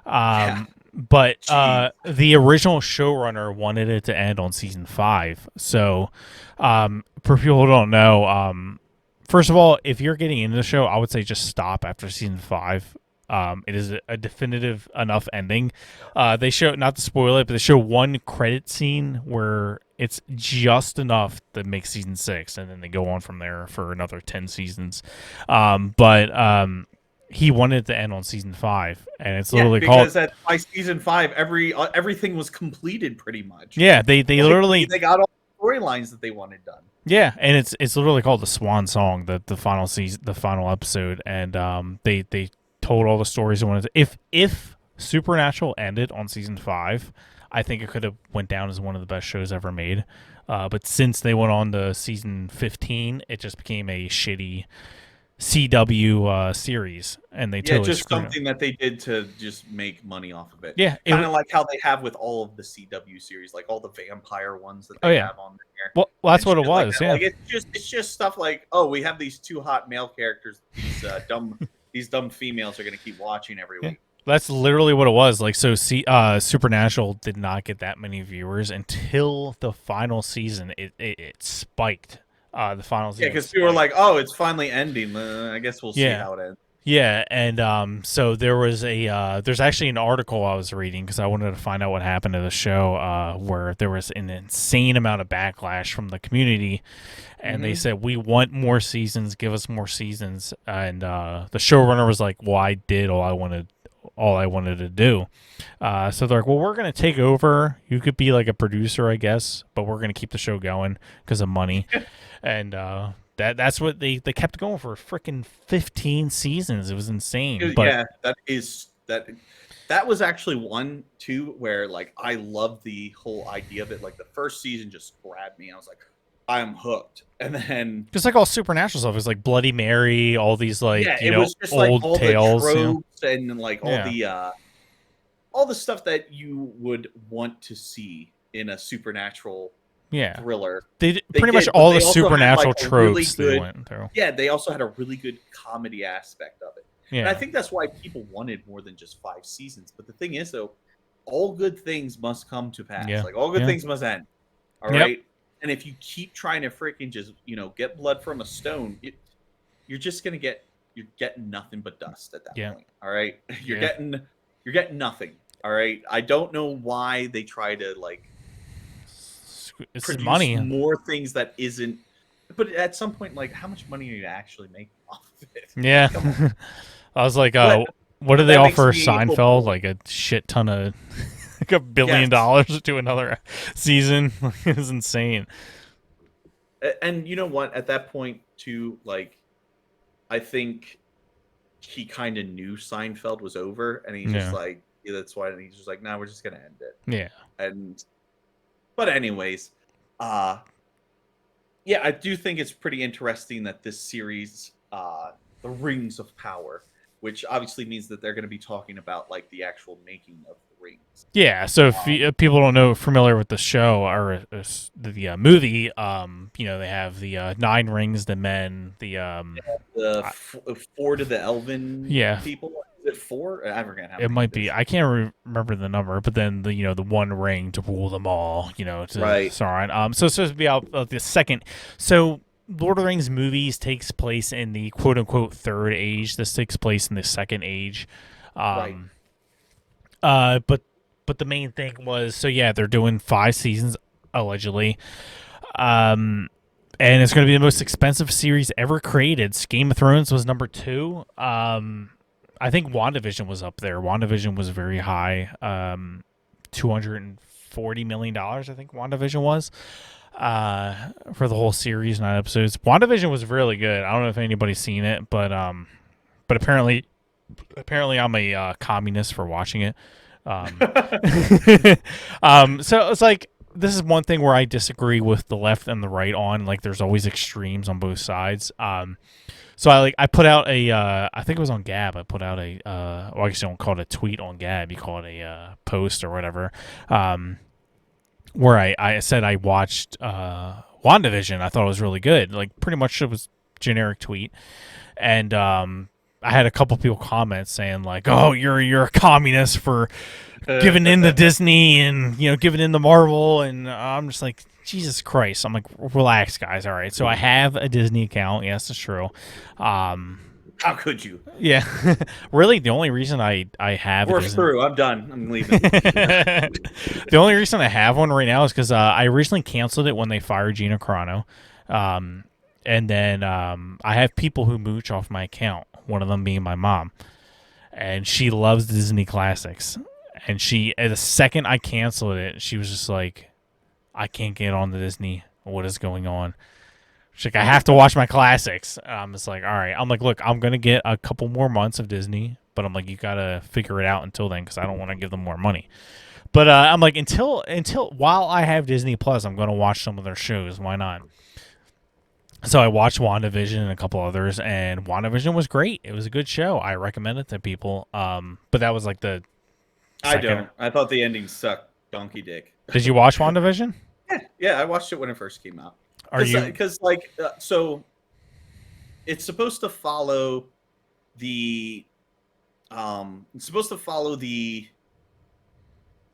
But the original showrunner wanted it to end on season 5. So for people who don't know, first of all, if you're getting into the show, I would say just stop after season 5. It is a definitive enough ending. They show, not to spoil it, but they show one credit scene where it's just enough to make season 6, and then they go on from there for another 10 seasons. But he wanted it to end on season 5, and it's literally because called. by season 5, everything was completed pretty much. Yeah, they literally they got all the storylines that they wanted done. Yeah, and it's literally called the Swan Song, the final season, the final episode, and they told all the stories they wanted to. If Supernatural ended on season 5, I think it could have went down as one of the best shows ever made. But since they went on to season 15, it just became a shitty CW series, and they totally just screwed something that they did to just make money off of it. Yeah, kind of like how they have with all of the CW series, like all the vampire ones that they have on there. Well, that's what it was. Like it's just stuff like, oh, we have these 2 hot male characters. These dumb females are going to keep watching every week. That's literally what it was. Like, so Supernatural did not get that many viewers until the final season. It spiked. The final season. Yeah, because people were like, "Oh, it's finally ending. I guess we'll see how it ends." Yeah, and so there was there's actually an article I was reading because I wanted to find out what happened to the show, where there was an insane amount of backlash from the community, and they said, "We want more seasons. Give us more seasons." And the showrunner was like, "Well, I did all I wanted to do." So they're like, "Well, we're gonna take over. You could be like a producer, I guess, but we're gonna keep the show going because of money." And that's what they kept going for freaking 15 seasons. It was insane. But that was actually one too where like I loved the whole idea of it. Like the first season just grabbed me. I was like, I'm hooked. And then just like all Supernatural stuff, it's like Bloody Mary, all these like it was just old like all tales, the tropes and like all the stuff that you would want to see in a supernatural thriller. They pretty much all the supernatural tropes they went through. Yeah, they also had a really good comedy aspect of it. Yeah. And I think that's why people wanted more than just 5 seasons. But the thing is, though, all good things must come to pass. Yeah. Like all good things must end. All right. And if you keep trying to freaking just get blood from a stone, you're just gonna get nothing but dust at that point. All right. You're getting nothing. All right. I don't know why they try to like. It's produce money. More things that isn't, but at some point, like, how much money are you actually making off of it? Yeah, I was like, what do they offer Seinfeld? Like a shit ton of, like $1 billion to another season. It's insane. And you know what? At that point, too, like, I think he kind of knew Seinfeld was over, and he's just like, that's why. And he's just like, no, we're just gonna end it. Yeah, But anyways, I do think it's pretty interesting that this series, The Rings of Power, which obviously means that they're going to be talking about like the actual making of the rings. Yeah, so if people don't know, familiar with the show or the movie, they have the 9 rings, the men, the 4 to the elven people. Is it 4? I forget how. It might be. I can't remember the number, but then the 1 ring to rule them all. To Sauron. So it's supposed to be out the second. So Lord of the Rings movies takes place in the quote unquote 3rd age. This takes place in the 2nd age. But the main thing was they're doing 5 seasons allegedly. And it's going to be the most expensive series ever created. Game of Thrones was number 2. I think WandaVision was up there. WandaVision was very high. $240 million, I think WandaVision was, for the whole series, 9 episodes. WandaVision was really good. I don't know if anybody's seen it, but apparently I'm a communist for watching it. So it's like, this is one thing where I disagree with the left and the right on, like there's always extremes on both sides. So I put out a I think it was on Gab. I put out a well, I guess you don't call it a tweet on Gab. You call it a post or whatever. Where I said I watched WandaVision. I thought it was really good. Like pretty much it was generic tweet, and I had a couple people comment saying like, "Oh, you're a communist for giving in to Disney and giving in to Marvel," and I'm just like, Jesus Christ. I'm like, relax, guys. All right. So I have a Disney account. Yes, it's true. How could you? Yeah. Really, the only reason I have We're a Disney... through. I'm done. I'm leaving. The only reason I have one right now is because I recently canceled it when they fired Gina Carano. And then I have people who mooch off my account, one of them being my mom. And she loves Disney classics. And the second I canceled it, she was just like, I can't get on the Disney. What is going on? She's like, I have to watch my classics. I'm just like, all right. I'm like, look, I'm going to get a couple more months of Disney. But I'm like, you got to figure it out until then because I don't want to give them more money. But I'm like, until while I have Disney Plus, I'm going to watch some of their shows. Why not? So I watched WandaVision and a couple others. And WandaVision was great. It was a good show. I recommend it to people. But that was like the second. I don't. I thought the ending sucked donkey dick. Did you watch WandaVision? Yeah, I watched it when it first came out. Because so it's supposed to follow the it's supposed to follow the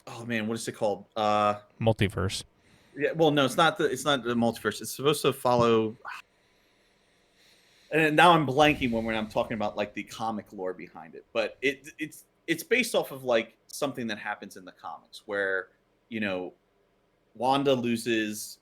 oh man, what is it called? Multiverse. Yeah, well no, it's not the multiverse. It's supposed to follow and now I'm blanking when I'm talking about like the comic lore behind it. But it's based off of like something that happens in the comics where, Wanda loses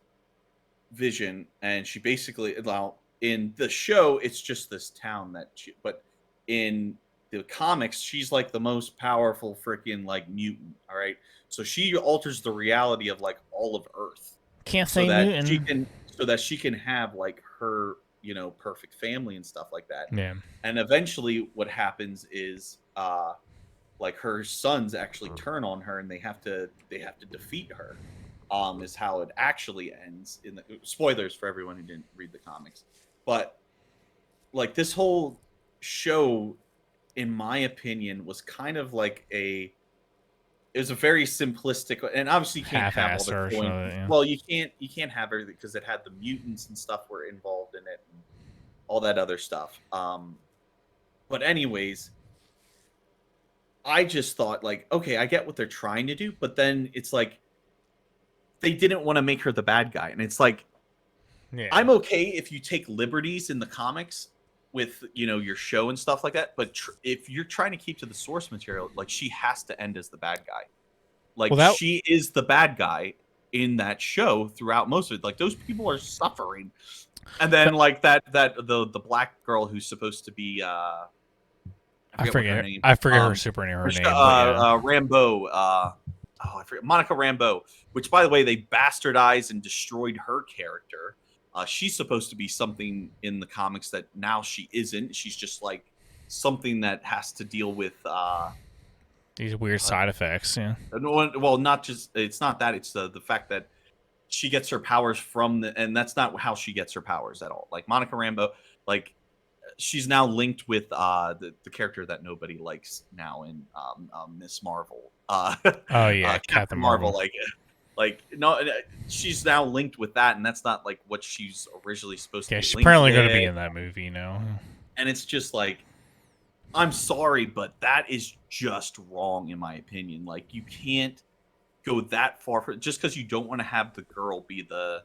Vision, and she basically, well, in the show, it's just this town but in the comics, she's like the most powerful freaking like mutant. All right, so she alters the reality of like all of Earth. Can't say mutant. So that she can have like her, perfect family and stuff like that. Yeah. And eventually, what happens is, like her sons actually turn on her, and they have to defeat her. Is how it actually ends. In the spoilers for everyone who didn't read the comics, but like this whole show, in my opinion, was kind of like it was a very simplistic, and obviously you can't have all the points. Yeah. Well, you can't have everything because it had the mutants and stuff were involved in it, and all that other stuff. But anyways, I just thought like, okay, I get what they're trying to do, but then it's like, they didn't want to make her the bad guy. And it's like, yeah. I'm okay if you take liberties in the comics with, your show and stuff like that. But if you're trying to keep to the source material, like she has to end as the bad guy. Like she is the bad guy in that show throughout most of it. Like those people are suffering. And then like the black girl who's supposed to be, I forget her superhero name. Rambeau, I forget, Monica Rambeau, which, by the way, they bastardized and destroyed her character. She's supposed to be something in the comics that now she isn't. She's just like something that has to deal with these weird side effects. Yeah. Well, it's not that. It's the fact that she gets her powers and that's not how she gets her powers at all. Like Monica Rambeau, like she's now linked with the character that nobody likes now in Miss Marvel. Captain Marvel. Like no, she's now linked with that, and that's not like what she's originally supposed to be. Yeah, she's apparently going to be in that movie, And it's just like, I'm sorry, but that is just wrong in my opinion. Like you can't go that far just because you don't want to have the girl be the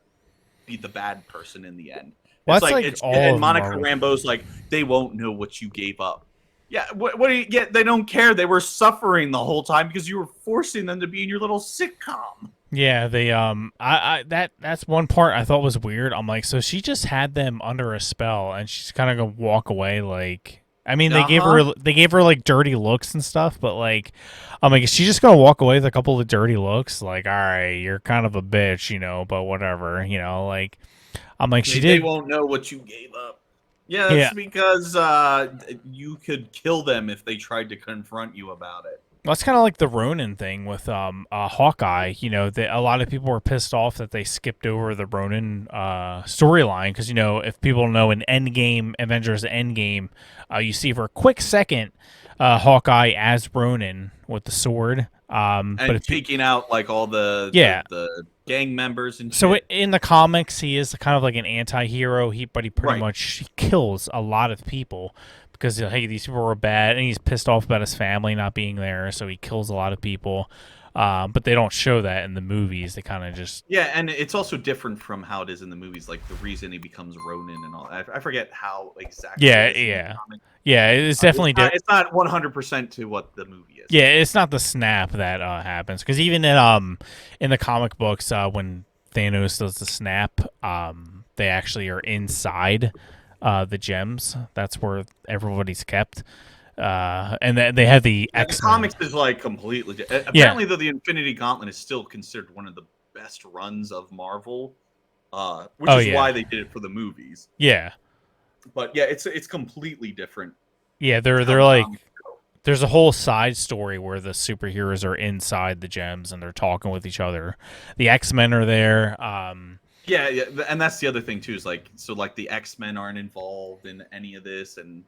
bad person in the end. Well, and Monica Rambeau's like, they won't know what you gave up. Yeah, what do you get? They don't care. They were suffering the whole time because you were forcing them to be in your little sitcom. Yeah, they that's one part I thought was weird. I'm like, so she just had them under a spell, and she's kind of gonna walk away. Like, I mean, they gave her like dirty looks and stuff, but like, I'm like, is she just gonna walk away with a couple of dirty looks? Like, all right, you're kind of a bitch, but whatever, like. I'm like, they won't know what you gave up. Yeah, that's because you could kill them if they tried to confront you about it. Well, it's kind of like the Ronin thing with Hawkeye. You know, a lot of people were pissed off that they skipped over the Ronin storyline because, you know, if people know in Endgame, Avengers Endgame, you see for a quick second Hawkeye as Ronin with the sword. But And taking out like all the yeah, the gang members and so shit. in the comics, he is kind of like an anti-hero. But he pretty Right. much he kills a lot of people because hey, these people were bad, and he's pissed off about his family not being there, so he kills a lot of people. But they don't show that in the movies. They kind of just Yeah, and it's also different from how it is in the movies. Like the reason he becomes Ronin and all. I forget how exactly. yeah, It is in the yeah, comic. yeah. It's definitely different. It's not 100% to what the movie is. Yeah, it's not the snap that happens because even in the comic books when Thanos does the snap, they actually are inside the gems. That's where everybody's kept. And they have the Yeah, the X-Men. comics is like completely. Yeah. Apparently, though, the Infinity Gauntlet is still considered one of the best runs of Marvel, which Oh, is yeah. why they did it for the movies. Yeah. But yeah, it's completely different. Yeah, how they're the like comics go. there's a whole side story where the superheroes are inside the gems and they're talking with each other. The X-Men are there. Yeah, yeah, and that's the other thing too. Is like so like the X-Men aren't involved in any of this, and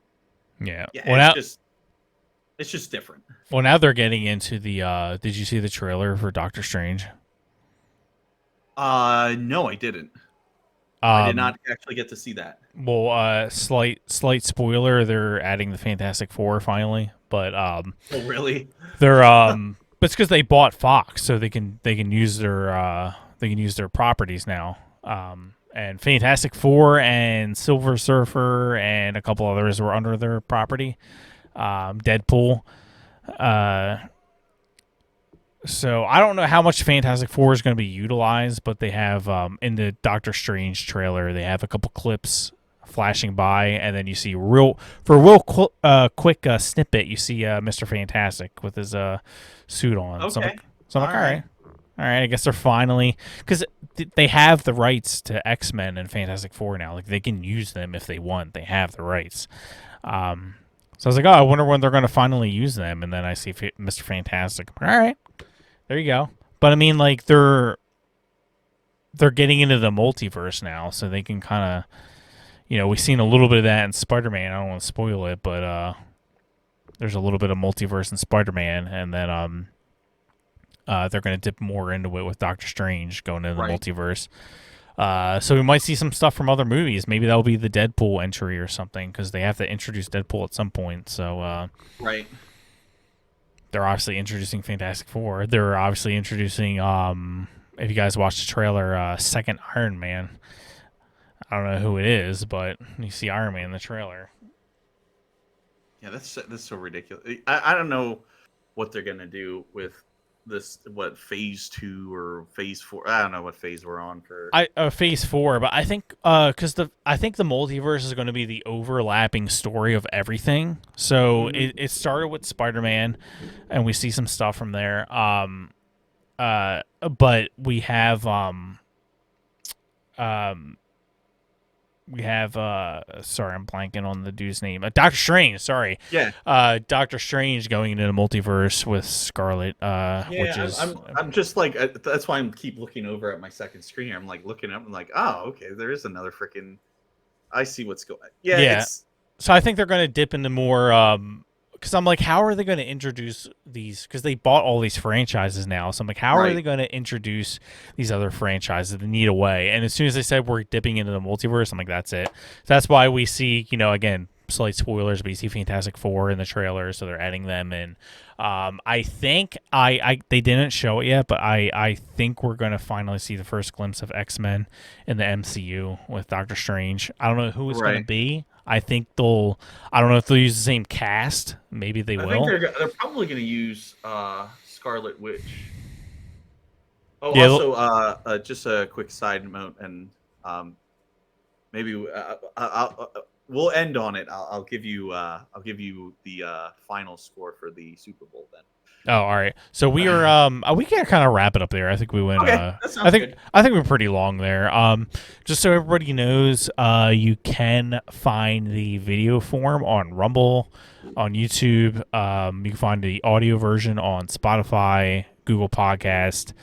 Yeah. yeah, Well, it's just different. now they're getting into the did you see the trailer for Doctor Strange? No, I didn't. I did Um not actually get to see that. well, slight spoiler, they're adding the Fantastic Four finally, but Oh, really? they're but it's cuz they bought Fox so they can use their properties now. And Fantastic Four and Silver Surfer and a couple others were under their property. Deadpool. So I don't know how much Fantastic Four is going to be utilized, but they have in the Doctor Strange trailer, they have a couple clips flashing by, and then you see quick snippet. You see Mr. Fantastic with his suit on. Okay. So I'm like, all right. I guess they're finally because they have the rights to X-Men and Fantastic Four now. Like they can use them if they want. They have the rights. So I was like, oh, I wonder when they're going to finally use them. And then I see Mr. Fantastic. All right. There you go. But I mean, like they're getting into the multiverse now, so they can kind of, you know, we've seen a little bit of that in Spider-Man. I don't want to spoil it, but there's a little bit of multiverse in Spider-Man, and then they're going to dip more into it with Doctor Strange going into the multiverse. So we might see some stuff from other movies. Maybe that'll be the Deadpool entry or something because they have to introduce Deadpool at some point. So Right. they're obviously introducing Fantastic Four. They're obviously introducing, if you guys watched the trailer, second Iron Man. I don't know who it is, but you see Iron Man in the trailer. Yeah, that's so ridiculous. I don't know what they're gonna do with this. What phase 2 or phase 4? I don't know what phase we're on for. Phase 4, but I think because I think the multiverse is going to be the overlapping story of everything. So it started with Spider-Man, and we see some stuff from there. But we have sorry, I'm blanking on the dude's name. Doctor Strange, sorry. Yeah. Doctor Strange going into the multiverse with Scarlet, which is I'm just like that's why I keep looking over at my second screen here. I'm like looking up. I'm like, oh, okay, there is another freaking. I see what's going. Yeah. Yeah. So I think they're going to dip into more. Because I'm like, how are they going to introduce these? Because they bought all these franchises now. So I'm like, how are they going to introduce these other franchises the neat way? And as soon as they said we're dipping into the multiverse, I'm like, that's it. So that's why we see, you know, again, slight spoilers, but you see Fantastic Four in the trailer, so they're adding them in. I think they didn't show it yet, but I think we're going to finally see the first glimpse of X-Men in the MCU with Doctor Strange. I don't know who it's going to be. I think I don't know if they'll use the same cast. Maybe they will. I think they're probably going to use Scarlet Witch. Oh, yeah, also, just a quick side note, and maybe we'll end on it. I'll give you the final score for the Super Bowl then. Oh, all right. So we can kind of wrap it up there. I think we went. Okay, that sounds good. I think we're pretty long there. Just so everybody knows, you can find the video form on Rumble, on YouTube. You can find the audio version on Spotify, Google Podcast,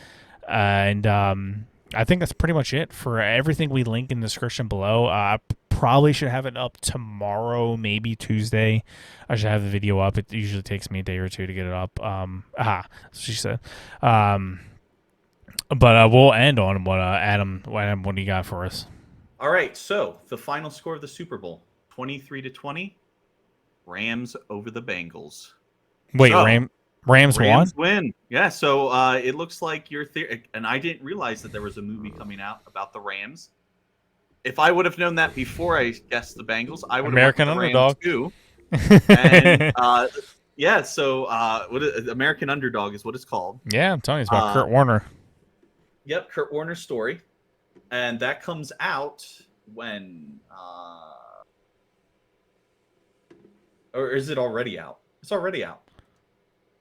and I think that's pretty much it for everything. We link in the description below. I probably should have it up tomorrow, maybe Tuesday. I should have the video up. It usually takes me a day or two to get it up. That's what she said. But we'll end on what Adam, what do you got for us? All right, so the final score of the Super Bowl, 23-20, Rams over the Bengals. Wait, So, Rams won? win. Yeah, so it looks like your theory, and I didn't realize that there was a movie coming out about the Rams. If I would have known that before I guessed the Bengals, I would have American went with the Underdog. Rams too. And yeah, so American Underdog is what it's called. Yeah, I'm telling you, it's about Kurt Warner. Yep, Kurt Warner's story, and that comes out when, or is it already out? It's already out,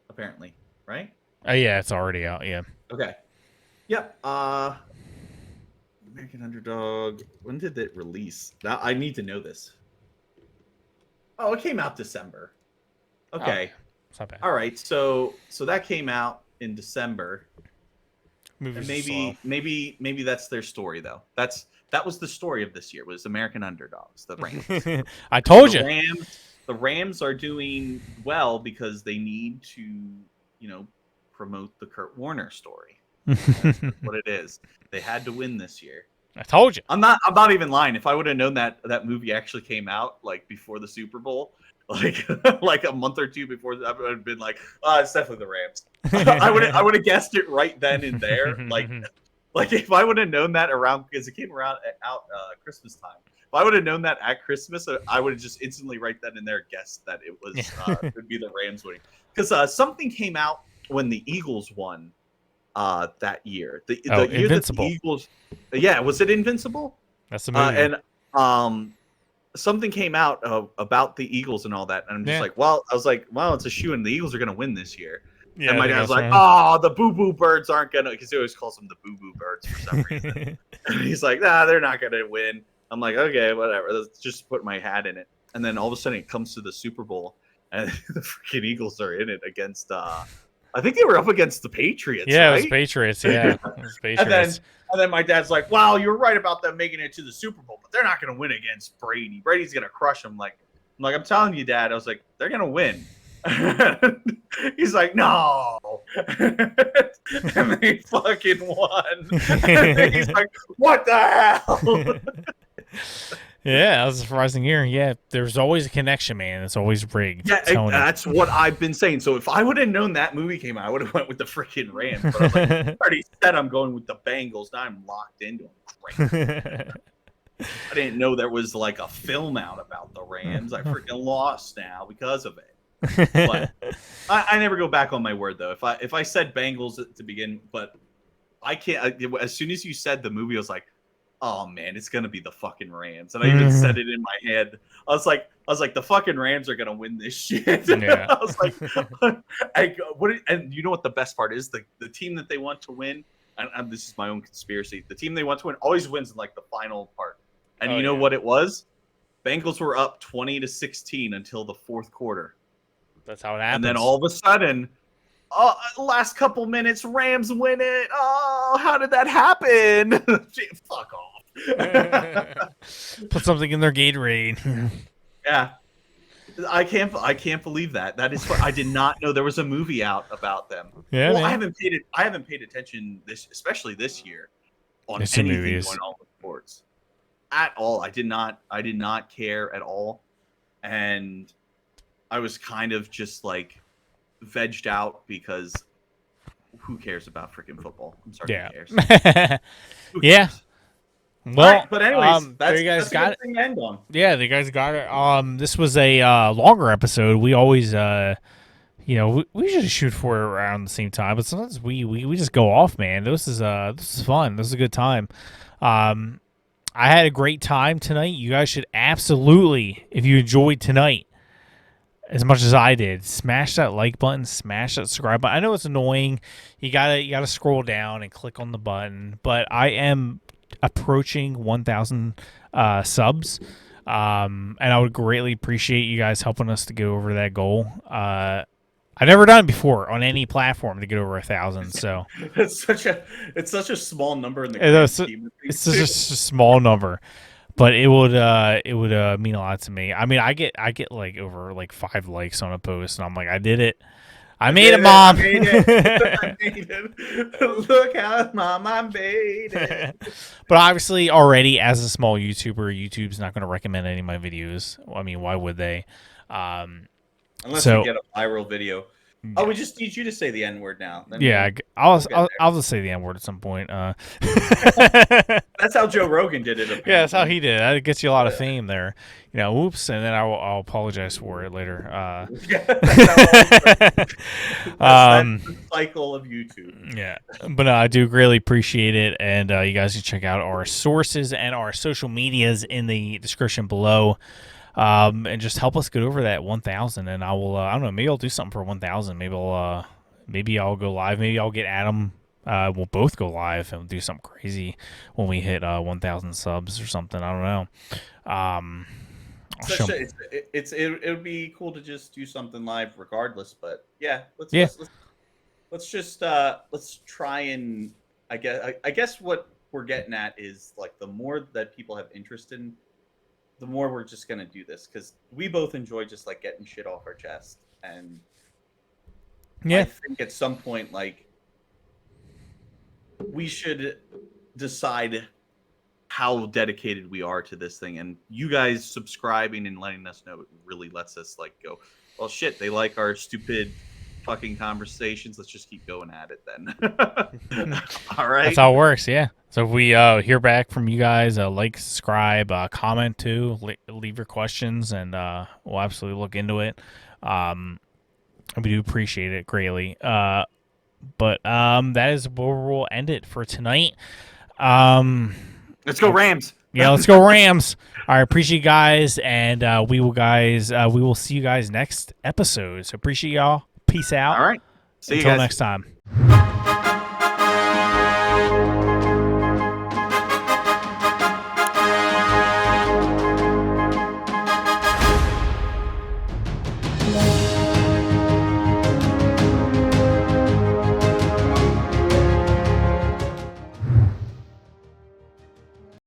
apparently, right? Oh yeah, it's already out. Yeah. Okay. Yep. American Underdog. When did it release? Now, I need to know this. Oh, it came out December. Okay. It's not bad. All right. So that came out in December. Movies And are slow. maybe that's their story though. That was the story of this year, was American Underdogs, the Rams. I told you. The Rams are doing well because they need to, promote the Kurt Warner story. That's what it is. They had to win this year. I told you. I'm not even lying. If I would have known that movie actually came out like before the Super Bowl, like like a month or two before, I would have been like, it's definitely the Rams. I would have guessed it right then and there. Like if I would have known that around, because it came around out Christmas time. If I would have known that at Christmas, I would have just instantly right then and there guessed that it was it would be the Rams winning. Because something came out when the Eagles won that year. The year Invincible. that the Eagles, yeah, was it Invincible? That's the movie. And something came out about the Eagles and all that, and I'm just like, well, it's a shoe, and the Eagles are gonna win this year. Yeah, and my dad's like, oh, the Boo Boo Birds aren't gonna, because he always calls them the Boo Boo Birds for some reason. And he's like, nah, they're not gonna win. I'm like, okay, whatever. Let's just put my hat in it. And then all of a sudden, it comes to the Super Bowl, and the freaking Eagles are in it against. I think they were up against the Patriots. Yeah, right? it was Patriots. Yeah, it was Patriots. And then my dad's like, wow, you're right about them making it to the Super Bowl, but they're not going to win against Brady. Brady's going to crush them. I'm telling you, Dad. I was like, they're going to win. He's like, no. And they fucking won. He's like, what the hell? Yeah, that was a surprising year. Yeah, there's always a connection, man. It's always rigged. Yeah, that's what I've been saying. So if I would have known that movie came out, I would have went with the freaking Rams. But I'm like, I already said I'm going with the Bengals. Now I'm locked into them. Great. I didn't know there was like a film out about the Rams. I freaking lost now because of it. But I never go back on my word though. If I said Bengals to begin, but I can't. As soon as you said the movie, I was like, oh man, it's gonna be the fucking Rams, and I even said it in my head. I was like, the fucking Rams are gonna win this shit. Yeah. I was like, and you know what the best part is? The team that they want to win, and this is my own conspiracy. The team they want to win always wins in like the final part. And you know what it was? Bengals were up 20-16 until the fourth quarter. That's how it happens. And then all of a sudden, last couple minutes, Rams win it. Oh, how did that happen? Fuck off. Put something in their Gatorade. Yeah. I can't believe that. That is I did not know there was a movie out about them. Yeah, well, man. I haven't paid attention especially this year on There's some anything movies. going on with sports. At all. I did not care at all. And I was kind of just like vegged out because who cares about freaking football? I'm sorry, Yeah. who cares? Who Yeah. cares? Well, All right, but anyways, there you guys that's got a good thing to end on. Yeah, the guys got it. This was a longer episode. We always, we usually shoot for it around the same time, but sometimes we just go off, man. This is fun. This is a good time. I had a great time tonight. You guys should absolutely, if you enjoyed tonight as much as I did, smash that like button, smash that subscribe button. I know it's annoying. You gotta scroll down and click on the button, but I am approaching 1,000 subs, and I would greatly appreciate you guys helping us to go over that goal. I've never done it before on any platform to get over 1,000. So it's such a small number in the grand scheme of it's things, just a small number, but it would mean a lot to me. I mean, I get like over like 5 likes on a post, and I'm like, I did it. I made it, Mom. I made it. I made it. Look how Mom, I made it. But obviously, already as a small YouTuber, YouTube's not going to recommend any of my videos. I mean, why would they? Unless So- you get a viral video. Oh, we just need you to say the N word now. Then Yeah, we'll get I'll just say the N word at some point. That's how Joe Rogan did it. Apparently. Yeah, that's how he did it. That gets you a lot of fame there. You know, whoops, and then I'll apologize for it later. Yeah, that's the cycle of YouTube. Yeah, but I do greatly appreciate it, and you guys can check out our sources and our social medias in the description below. And just help us get over that 1,000, and I will. I don't know. Maybe I'll do something for 1,000. Maybe I'll go live. Maybe I'll get Adam. We'll both go live and do something crazy when we hit 1,000 subs or something. I don't know. It would be cool to just do something live regardless. But yeah, let's just try and I guess what we're getting at is like the more that people have interest in, the more we're just gonna do this because we both enjoy just like getting shit off our chest, and I think at some point like we should decide how dedicated we are to this thing, and you guys subscribing and letting us know really lets us like go, well shit, they like our stupid fucking conversations, let's just keep going at it then. All right, That's how it works. Yeah. So if we hear back from you guys, like, subscribe, comment too, leave your questions, and we'll absolutely look into it. We do appreciate it greatly. But that is where we'll end it for tonight. let's go Rams. Yeah, let's go Rams. All right, appreciate you guys, and we will see you guys next episode. So appreciate y'all. Peace out. All right, see you Until guys next time.